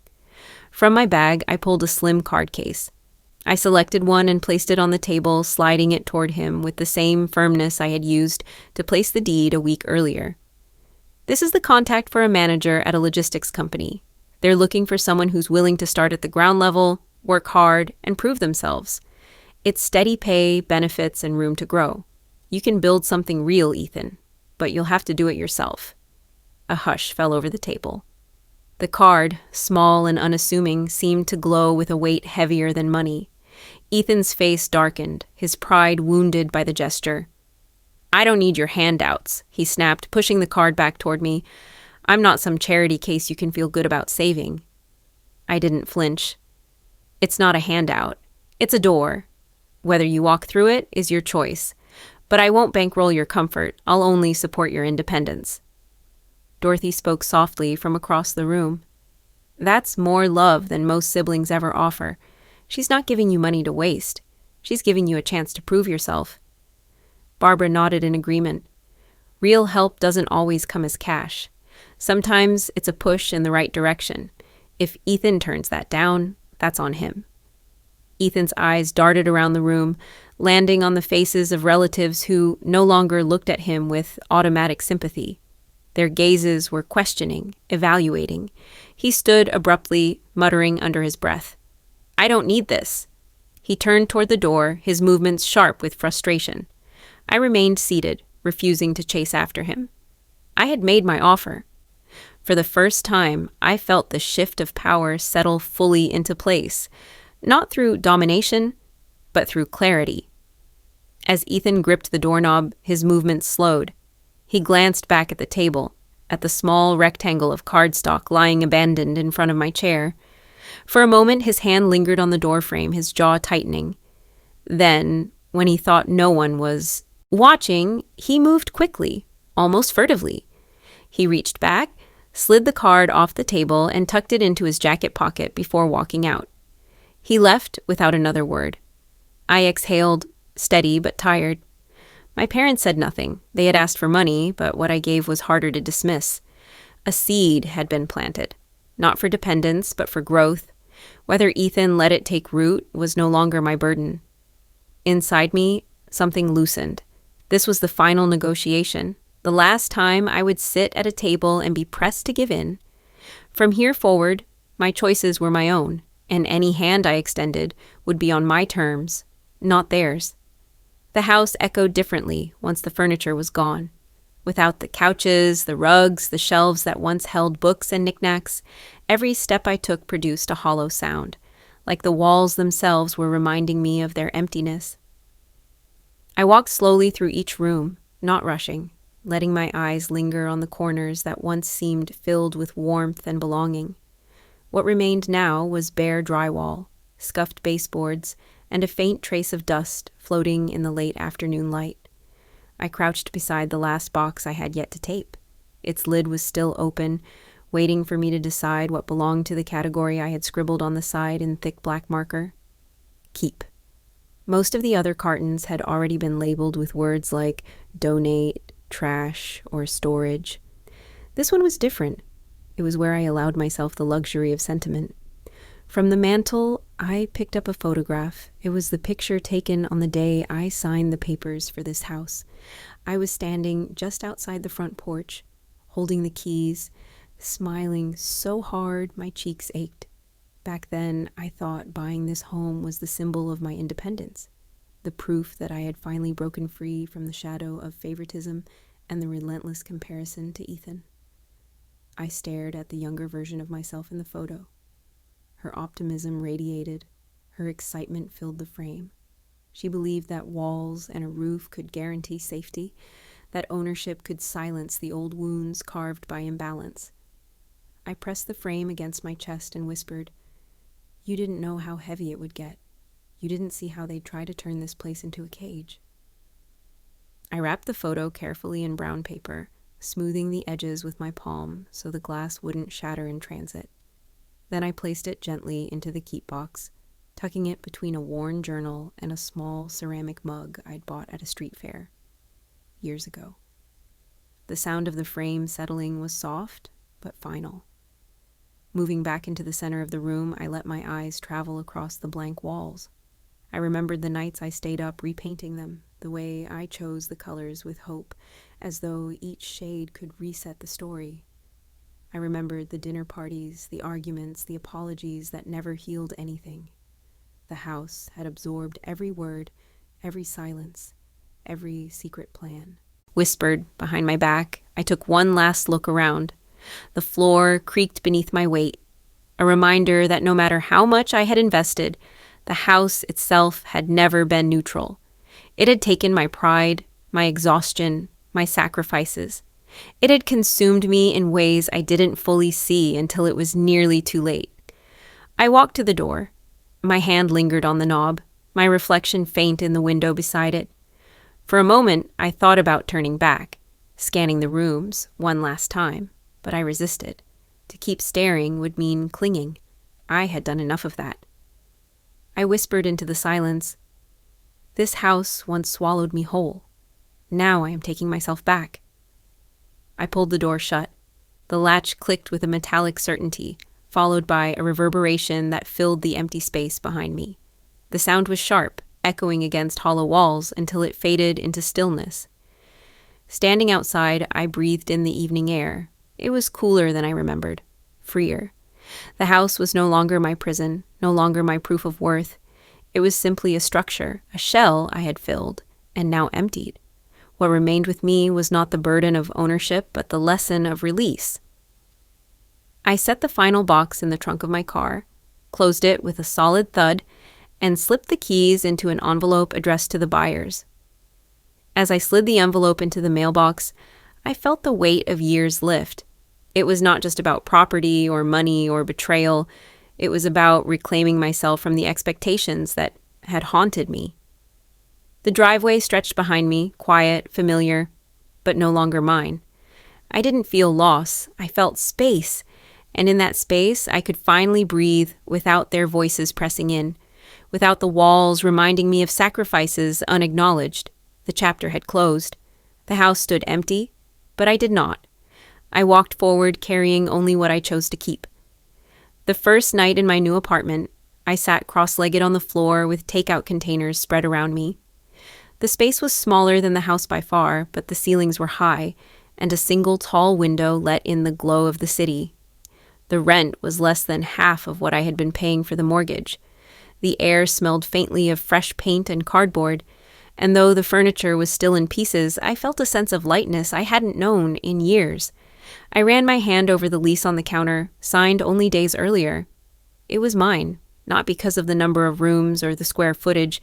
From my bag, I pulled a slim card case. I selected one and placed it on the table, sliding it toward him with the same firmness I had used to place the deed a week earlier. This is the contact for a manager at a logistics company. They're looking for someone who's willing to start at the ground level, work hard, and prove themselves. It's steady pay, benefits, and room to grow. You can build something real, Ethan, but you'll have to do it yourself. A hush fell over the table. The card, small and unassuming, seemed to glow with a weight heavier than money. Ethan's face darkened, his pride wounded by the gesture. I don't need your handouts, he snapped, pushing the card back toward me. I'm not some charity case you can feel good about saving. I didn't flinch. It's not a handout. It's a door. Whether you walk through it is your choice. But I won't bankroll your comfort. I'll only support your independence. Dorothy spoke softly from across the room. That's more love than most siblings ever offer. She's not giving you money to waste. She's giving you a chance to prove yourself. Barbara nodded in agreement. Real help doesn't always come as cash. Sometimes it's a push in the right direction. If Ethan turns that down, that's on him. Ethan's eyes darted around the room, landing on the faces of relatives who no longer looked at him with automatic sympathy. Their gazes were questioning, evaluating. He stood abruptly, muttering under his breath. I don't need this. He turned toward the door, his movements sharp with frustration. I remained seated, refusing to chase after him. I had made my offer. For the first time, I felt the shift of power settle fully into place, not through domination, but through clarity. As Ethan gripped the doorknob, his movements slowed. He glanced back at the table, at the small rectangle of cardstock lying abandoned in front of my chair. For a moment, his hand lingered on the doorframe, his jaw tightening. Then, when he thought no one was watching, he moved quickly, almost furtively. He reached back, slid the card off the table, and tucked it into his jacket pocket before walking out. He left without another word. I exhaled, steady but tired. My parents said nothing. They had asked for money, but what I gave was harder to dismiss. A seed had been planted, not for dependence, but for growth. Whether Ethan let it take root was no longer my burden. Inside me, something loosened. This was the final negotiation, the last time I would sit at a table and be pressed to give in. From here forward, my choices were my own, and any hand I extended would be on my terms, not theirs. The house echoed differently once the furniture was gone. Without the couches, the rugs, the shelves that once held books and knickknacks, every step I took produced a hollow sound, like the walls themselves were reminding me of their emptiness. I walked slowly through each room, not rushing, letting my eyes linger on the corners that once seemed filled with warmth and belonging. What remained now was bare drywall, scuffed baseboards, and a faint trace of dust floating in the late afternoon light. I crouched beside the last box I had yet to tape. Its lid was still open, waiting for me to decide what belonged to the category I had scribbled on the side in thick black marker. Keep. Most of the other cartons had already been labeled with words like donate, trash, or storage. This one was different. It was where I allowed myself the luxury of sentiment. From the mantel, I picked up a photograph. It was the picture taken on the day I signed the papers for this house. I was standing just outside the front porch, holding the keys, smiling so hard my cheeks ached. Back then, I thought buying this home was the symbol of my independence, the proof that I had finally broken free from the shadow of favoritism and the relentless comparison to Ethan. I stared at the younger version of myself in the photo. Her optimism radiated. Her excitement filled the frame. She believed that walls and a roof could guarantee safety, that ownership could silence the old wounds carved by imbalance. I pressed the frame against my chest and whispered, "You didn't know how heavy it would get. You didn't see how they'd try to turn this place into a cage." I wrapped the photo carefully in brown paper, smoothing the edges with my palm so the glass wouldn't shatter in transit. Then I placed it gently into the keep box, tucking it between a worn journal and a small ceramic mug I'd bought at a street fair years ago. The sound of the frame settling was soft, but final. Moving back into the center of the room, I let my eyes travel across the blank walls. I remembered the nights I stayed up repainting them, the way I chose the colors with hope, as though each shade could reset the story. I remembered the dinner parties, the arguments, the apologies that never healed anything. The house had absorbed every word, every silence, every secret plan. Whispered behind my back, I took one last look around. The floor creaked beneath my weight, a reminder that no matter how much I had invested, the house itself had never been neutral. It had taken my pride, my exhaustion, my sacrifices. It had consumed me in ways I didn't fully see until it was nearly too late. I walked to the door. My hand lingered on the knob, my reflection faint in the window beside it. For a moment, I thought about turning back, scanning the rooms one last time, but I resisted. To keep staring would mean clinging. I had done enough of that. I whispered into the silence, "This house once swallowed me whole. Now I am taking myself back." I pulled the door shut. The latch clicked with a metallic certainty, followed by a reverberation that filled the empty space behind me. The sound was sharp, echoing against hollow walls until it faded into stillness. Standing outside, I breathed in the evening air. It was cooler than I remembered, freer. The house was no longer my prison, no longer my proof of worth. It was simply a structure, a shell I had filled, and now emptied. What remained with me was not the burden of ownership, but the lesson of release. I set the final box in the trunk of my car, closed it with a solid thud, and slipped the keys into an envelope addressed to the buyers. As I slid the envelope into the mailbox, I felt the weight of years lift. It was not just about property or money or betrayal. It was about reclaiming myself from the expectations that had haunted me. The driveway stretched behind me, quiet, familiar, but no longer mine. I didn't feel loss. I felt space. And in that space, I could finally breathe without their voices pressing in, without the walls reminding me of sacrifices unacknowledged. The chapter had closed. The house stood empty, but I did not. I walked forward carrying only what I chose to keep. The first night in my new apartment, I sat cross-legged on the floor with takeout containers spread around me. The space was smaller than the house by far, but the ceilings were high, and a single tall window let in the glow of the city. The rent was less than half of what I had been paying for the mortgage. The air smelled faintly of fresh paint and cardboard, and though the furniture was still in pieces, I felt a sense of lightness I hadn't known in years. I ran my hand over the lease on the counter, signed only days earlier. It was mine, not because of the number of rooms or the square footage,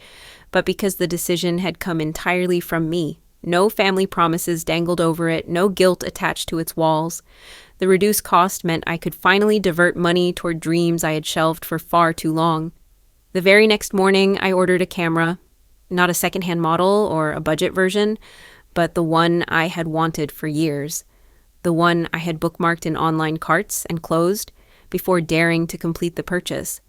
but because the decision had come entirely from me. No family promises dangled over it, no guilt attached to its walls. The reduced cost meant I could finally divert money toward dreams I had shelved for far too long. The very next morning, I ordered a camera, not a secondhand model or a budget version, but the one I had wanted for years. The one I had bookmarked in online carts and closed before daring to complete the purchase.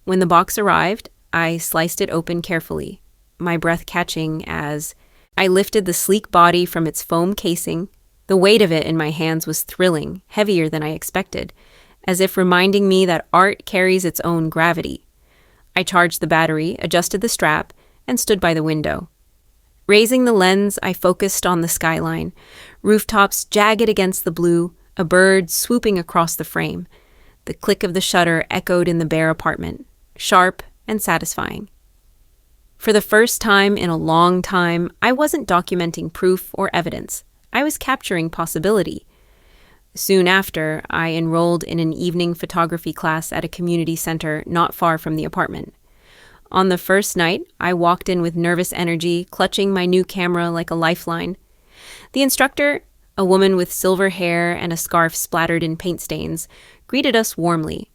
When the box arrived, I sliced it open carefully, my breath catching as I lifted the sleek body from its foam casing. The weight of it in my hands was thrilling, heavier than I expected, as if reminding me that art carries its own gravity. I charged the battery, adjusted the strap, and stood by the window. Raising the lens, I focused on the skyline, rooftops jagged against the blue, a bird swooping across the frame. The click of the shutter echoed in the bare apartment, sharp and satisfying. For the first time in a long time, I wasn't documenting proof or evidence. I was capturing possibility. Soon after, I enrolled in an evening photography class at a community center not far from the apartment. On the first night, I walked in with nervous energy, clutching my new camera like a lifeline. The instructor, a woman with silver hair and a scarf splattered in paint stains, greeted us warmly.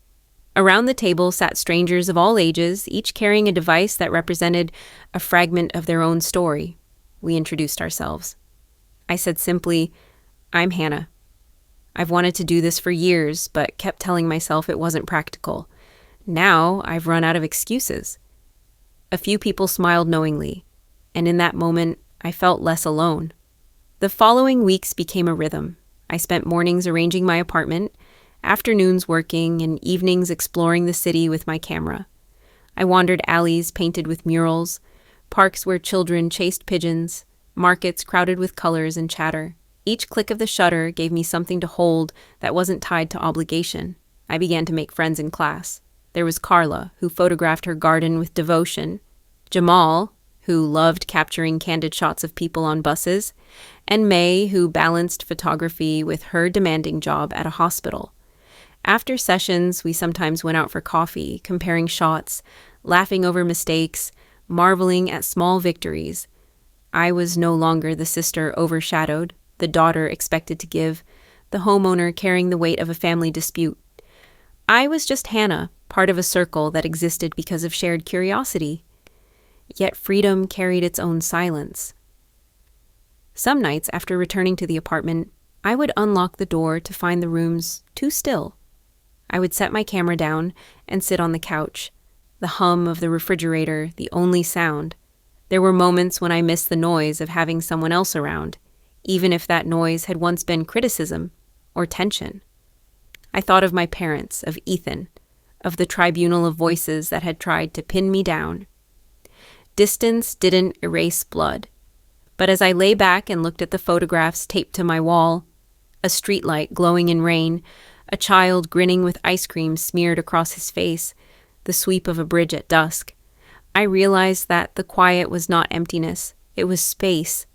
Around the table sat strangers of all ages, each carrying a device that represented a fragment of their own story. We introduced ourselves. I said simply, "I'm Hannah. I've wanted to do this for years, but kept telling myself it wasn't practical. Now I've run out of excuses." A few people smiled knowingly, and in that moment, I felt less alone. The following weeks became a rhythm. I spent mornings arranging my apartment, afternoons working, and evenings exploring the city with my camera. I wandered alleys painted with murals, parks where children chased pigeons, markets crowded with colors and chatter. Each click of the shutter gave me something to hold that wasn't tied to obligation. I began to make friends in class. There was Carla, who photographed her garden with devotion, Jamal, who loved capturing candid shots of people on buses, and May, who balanced photography with her demanding job at a hospital. After sessions, we sometimes went out for coffee, comparing shots, laughing over mistakes, marveling at small victories. I was no longer the sister overshadowed, the daughter expected to give, the homeowner carrying the weight of a family dispute. I was just Hannah, part of a circle that existed because of shared curiosity. Yet freedom carried its own silence. Some nights after returning to the apartment, I would unlock the door to find the rooms too still. I would set my camera down and sit on the couch, the hum of the refrigerator the only sound. There were moments when I missed the noise of having someone else around, even if that noise had once been criticism or tension. I thought of my parents, of Ethan, of the tribunal of voices that had tried to pin me down. Distance didn't erase blood, but as I lay back and looked at the photographs taped to my wall, a streetlight glowing in rain, a child grinning with ice cream smeared across his face, the sweep of a bridge at dusk, I realized that the quiet was not emptiness, it was space.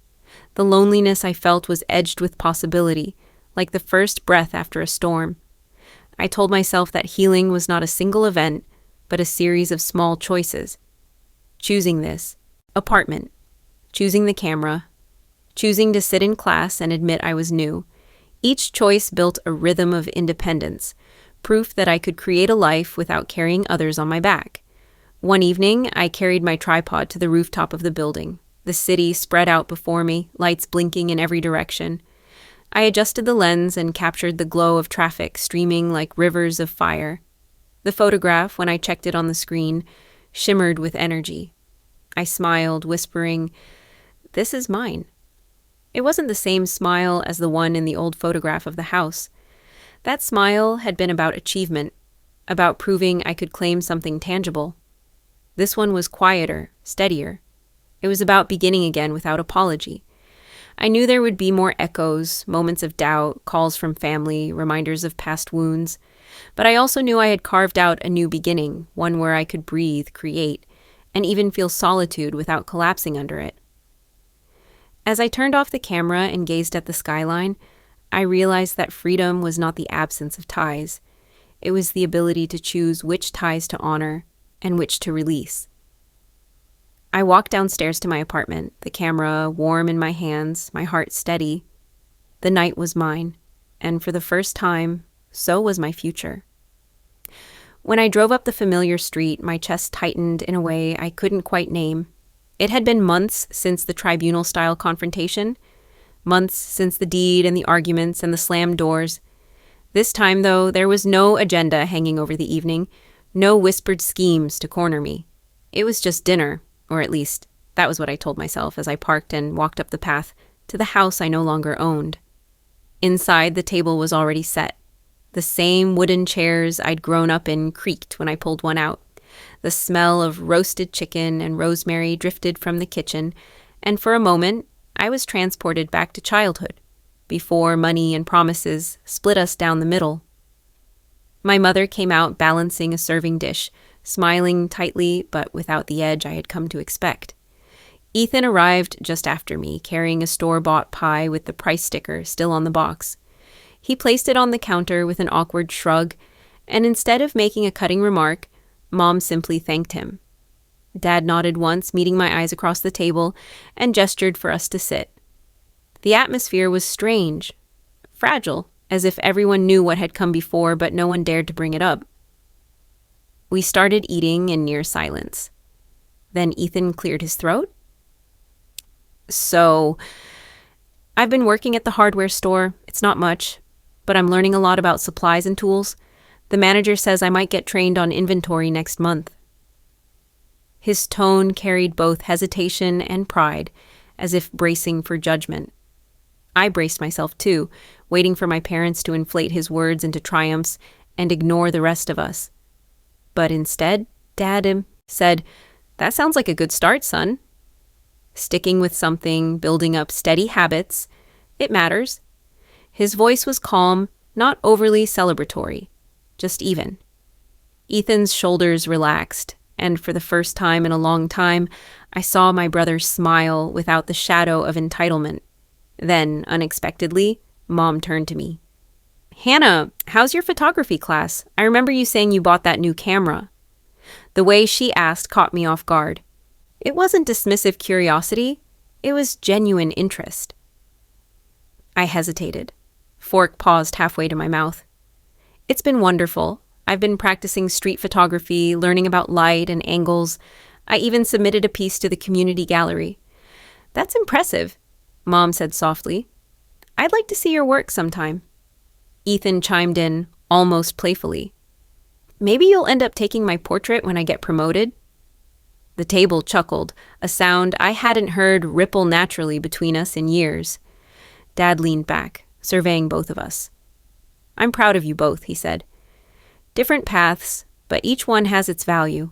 The loneliness I felt was edged with possibility, like the first breath after a storm. I told myself that healing was not a single event, but a series of small choices. Choosing this apartment, choosing the camera, choosing to sit in class and admit I was new. Each choice built a rhythm of independence, proof that I could create a life without carrying others on my back. One evening, I carried my tripod to the rooftop of the building. The city spread out before me, lights blinking in every direction. I adjusted the lens and captured the glow of traffic streaming like rivers of fire. The photograph, when I checked it on the screen, shimmered with energy. I smiled, whispering, "This is mine." It wasn't the same smile as the one in the old photograph of the house. That smile had been about achievement, about proving I could claim something tangible. This one was quieter, steadier. It was about beginning again without apology. I knew there would be more echoes, moments of doubt, calls from family, reminders of past wounds. But I also knew I had carved out a new beginning, one where I could breathe, create, and even feel solitude without collapsing under it. As I turned off the camera and gazed at the skyline, I realized that freedom was not the absence of ties. It was the ability to choose which ties to honor and which to release. I walked downstairs to my apartment, the camera warm in my hands, my heart steady. The night was mine, and for the first time, so was my future. When I drove up the familiar street, my chest tightened in a way I couldn't quite name. It had been months since the tribunal-style confrontation, months since the deed and the arguments and the slammed doors. This time, though, there was no agenda hanging over the evening, no whispered schemes to corner me. It was just dinner, or at least that was what I told myself as I parked and walked up the path to the house I no longer owned. Inside, the table was already set. The same wooden chairs I'd grown up in creaked when I pulled one out. The smell of roasted chicken and rosemary drifted from the kitchen, and for a moment, I was transported back to childhood, before money and promises split us down the middle. My mother came out balancing a serving dish, smiling tightly but without the edge I had come to expect. Ethan arrived just after me, carrying a store-bought pie with the price sticker still on the box. He placed it on the counter with an awkward shrug, and instead of making a cutting remark, Mom simply thanked him. Dad nodded once, meeting my eyes across the table, and gestured for us to sit. The atmosphere was strange, fragile, as if everyone knew what had come before, but no one dared to bring it up. We started eating in near silence. Then Ethan cleared his throat. So, I've been working at the hardware store. It's not much, but I'm learning a lot about supplies and tools. The manager says I might get trained on inventory next month. His tone carried both hesitation and pride, as if bracing for judgment. I braced myself too, waiting for my parents to inflate his words into triumphs and ignore the rest of us. But instead, Dad said, "That sounds like a good start, son." Sticking with something, building up steady habits, it matters. His voice was calm, not overly celebratory, just even. Ethan's shoulders relaxed, and for the first time in a long time, I saw my brother smile without the shadow of entitlement. Then, unexpectedly, Mom turned to me. "Hannah, how's your photography class? I remember you saying you bought that new camera." The way she asked caught me off guard. It wasn't dismissive curiosity, it was genuine interest. I hesitated. Fork paused halfway to my mouth. "It's been wonderful. I've been practicing street photography, learning about light and angles. I even submitted a piece to the community gallery." "That's impressive," Mom said softly. "I'd like to see your work sometime." Ethan chimed in, almost playfully. "Maybe you'll end up taking my portrait when I get promoted." The table chuckled, a sound I hadn't heard ripple naturally between us in years. Dad leaned back, surveying both of us. "I'm proud of you both," he said. "Different paths, but each one has its value.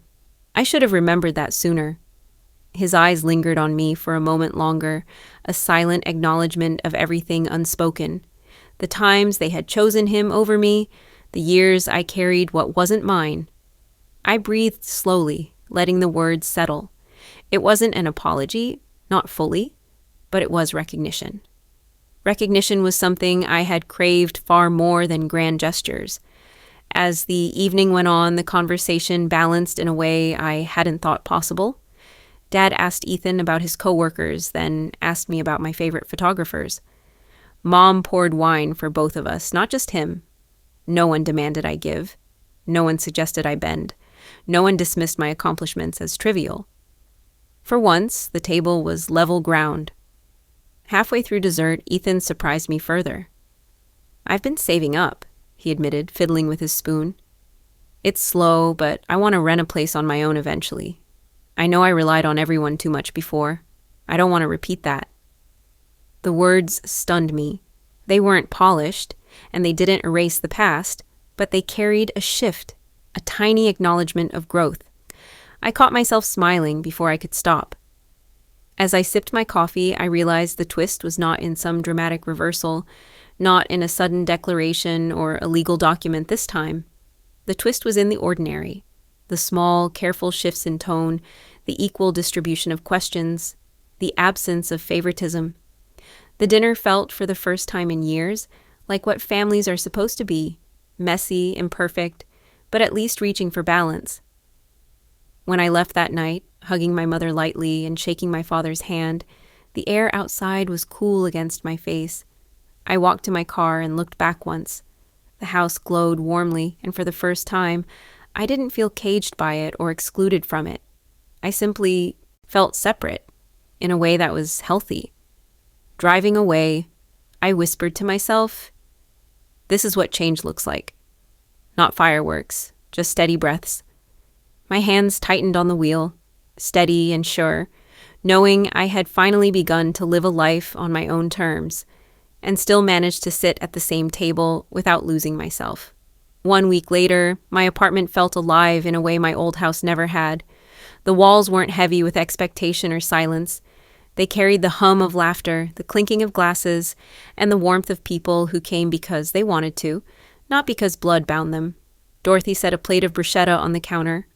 I should have remembered that sooner." His eyes lingered on me for a moment longer, a silent acknowledgement of everything unspoken. The times they had chosen him over me, the years I carried what wasn't mine. I breathed slowly, letting the words settle. It wasn't an apology, not fully, but it was recognition. Recognition was something I had craved far more than grand gestures. As the evening went on, the conversation balanced in a way I hadn't thought possible. Dad asked Ethan about his coworkers, then asked me about my favorite photographers. Mom poured wine for both of us, not just him. No one demanded I give. No one suggested I bend. No one dismissed my accomplishments as trivial. For once, the table was level ground. Halfway through dessert, Ethan surprised me further. "I've been saving up," he admitted, fiddling with his spoon. "It's slow, but I want to rent a place on my own eventually. I know I relied on everyone too much before. I don't want to repeat that." The words stunned me. They weren't polished, and they didn't erase the past, but they carried a shift, a tiny acknowledgement of growth. I caught myself smiling before I could stop. As I sipped my coffee, I realized the twist was not in some dramatic reversal, not in a sudden declaration or a legal document this time. The twist was in the ordinary, the small, careful shifts in tone, the equal distribution of questions, the absence of favoritism. The dinner felt, for the first time in years, like what families are supposed to be, messy, imperfect, but at least reaching for balance. When I left that night, hugging my mother lightly and shaking my father's hand, the air outside was cool against my face. I walked to my car and looked back once. The house glowed warmly, and for the first time, I didn't feel caged by it or excluded from it. I simply felt separate, in a way that was healthy. Driving away, I whispered to myself, "This is what change looks like." Not fireworks, just steady breaths. My hands tightened on the wheel, steady and sure, knowing I had finally begun to live a life on my own terms, and still managed to sit at the same table without losing myself. 1 week later, my apartment felt alive in a way my old house never had. The walls weren't heavy with expectation or silence. They carried the hum of laughter, the clinking of glasses, and the warmth of people who came because they wanted to, not because blood bound them. Dorothy set a plate of bruschetta on the counter.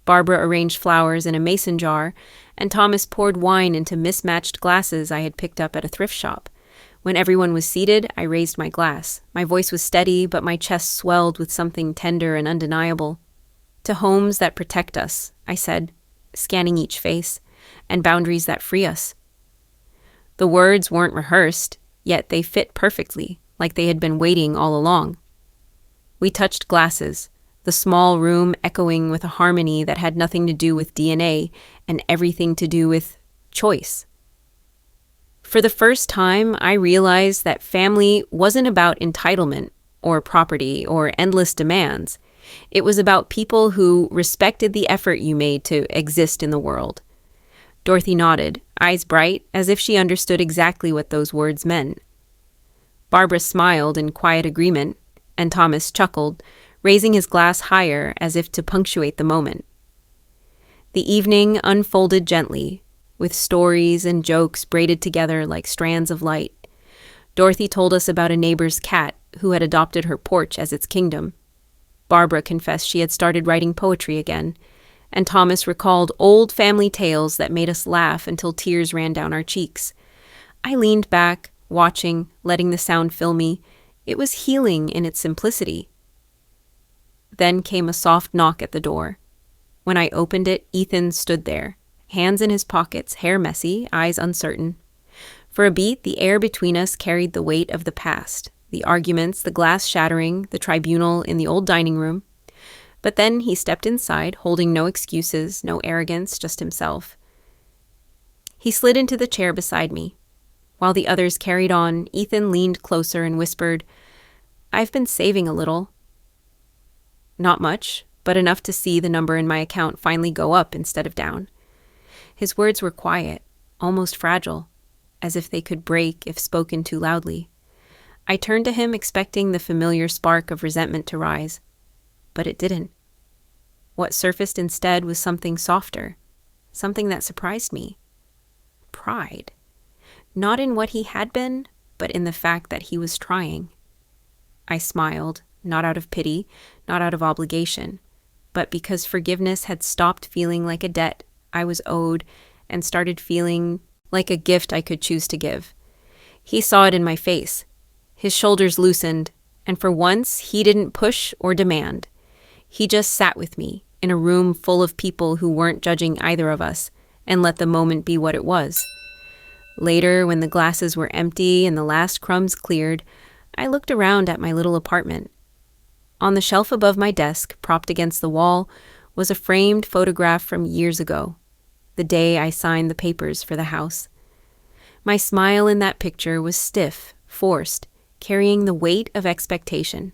Barbara arranged flowers in a mason jar, and Thomas poured wine into mismatched glasses I had picked up at a thrift shop. When everyone was seated, I raised my glass. My voice was steady, but my chest swelled with something tender and undeniable. "To homes that protect us," I said. scanning each face, and boundaries that free us. The words weren't rehearsed, yet they fit perfectly, like they had been waiting all along. We touched glasses, the small room echoing with a harmony that had nothing to do with DNA and everything to do with choice. For the first time, I realized that family wasn't about entitlement or property or endless demands. It was about people who respected the effort you made to exist in the world. Dorothy nodded, eyes bright, as if she understood exactly what those words meant. Barbara smiled in quiet agreement, and Thomas chuckled, raising his glass higher as if to punctuate the moment. The evening unfolded gently, with stories and jokes braided together like strands of light. Dorothy told us about a neighbor's cat who had adopted her porch as its kingdom. Barbara confessed she had started writing poetry again, and Thomas recalled old family tales that made us laugh until tears ran down our cheeks. I leaned back, watching, letting the sound fill me. It was healing in its simplicity. Then came a soft knock at the door. When I opened it, Ethan stood there, hands in his pockets, hair messy, eyes uncertain. For a beat, the air between us carried the weight of the past, the arguments, the glass shattering, the tribunal in the old dining room. But then he stepped inside, holding no excuses, no arrogance, just himself. He slid into the chair beside me. While the others carried on, Ethan leaned closer and whispered, "I've been saving a little." Not much, but enough to see the number in my account finally go up instead of down. His words were quiet, almost fragile, as if they could break if spoken too loudly. I turned to him expecting the familiar spark of resentment to rise, but it didn't. What surfaced instead was something softer, something that surprised me. Pride. Not in what he had been, but in the fact that he was trying. I smiled, not out of pity, not out of obligation, but because forgiveness had stopped feeling like a debt I was owed and started feeling like a gift I could choose to give. He saw it in my face. His shoulders loosened, and for once he didn't push or demand. He just sat with me in a room full of people who weren't judging either of us and let the moment be what it was. Later, when the glasses were empty and the last crumbs cleared, I looked around at my little apartment. On the shelf above my desk, propped against the wall, was a framed photograph from years ago, the day I signed the papers for the house. My smile in that picture was stiff, forced, carrying the weight of expectation.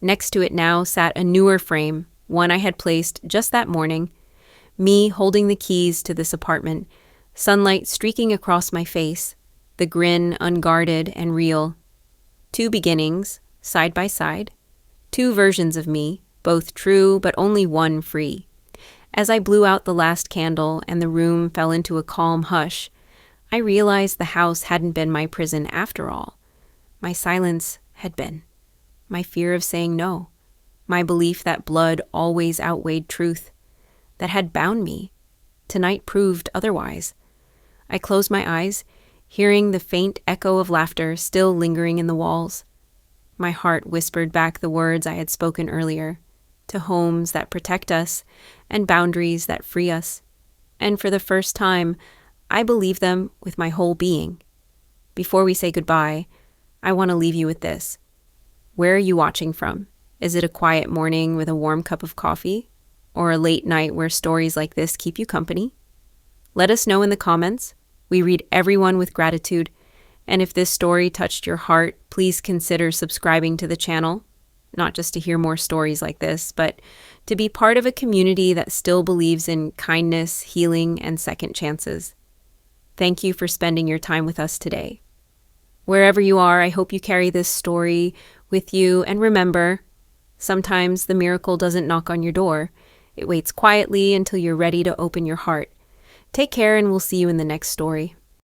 Next to it now sat a newer frame, one I had placed just that morning, me holding the keys to this apartment, sunlight streaking across my face, the grin unguarded and real. Two beginnings, side by side. Two versions of me, both true but only one free. As I blew out the last candle and the room fell into a calm hush, I realized the house hadn't been my prison after all. My silence had been. My fear of saying no. My belief that blood always outweighed truth. That had bound me. Tonight proved otherwise. I closed my eyes, hearing the faint echo of laughter still lingering in the walls. My heart whispered back the words I had spoken earlier, to homes that protect us and boundaries that free us. And for the first time, I believe them with my whole being. Before we say goodbye, I want to leave you with this. Where are you watching from? Is it a quiet morning with a warm cup of coffee? Or a late night where stories like this keep you company? Let us know in the comments. We read everyone with gratitude. And if this story touched your heart, please consider subscribing to the channel. Not just to hear more stories like this, but to be part of a community that still believes in kindness, healing, and second chances. Thank you for spending your time with us today. Wherever you are, I hope you carry this story with you, and remember, sometimes the miracle doesn't knock on your door. It waits quietly until you're ready to open your heart. Take care, and we'll see you in the next story.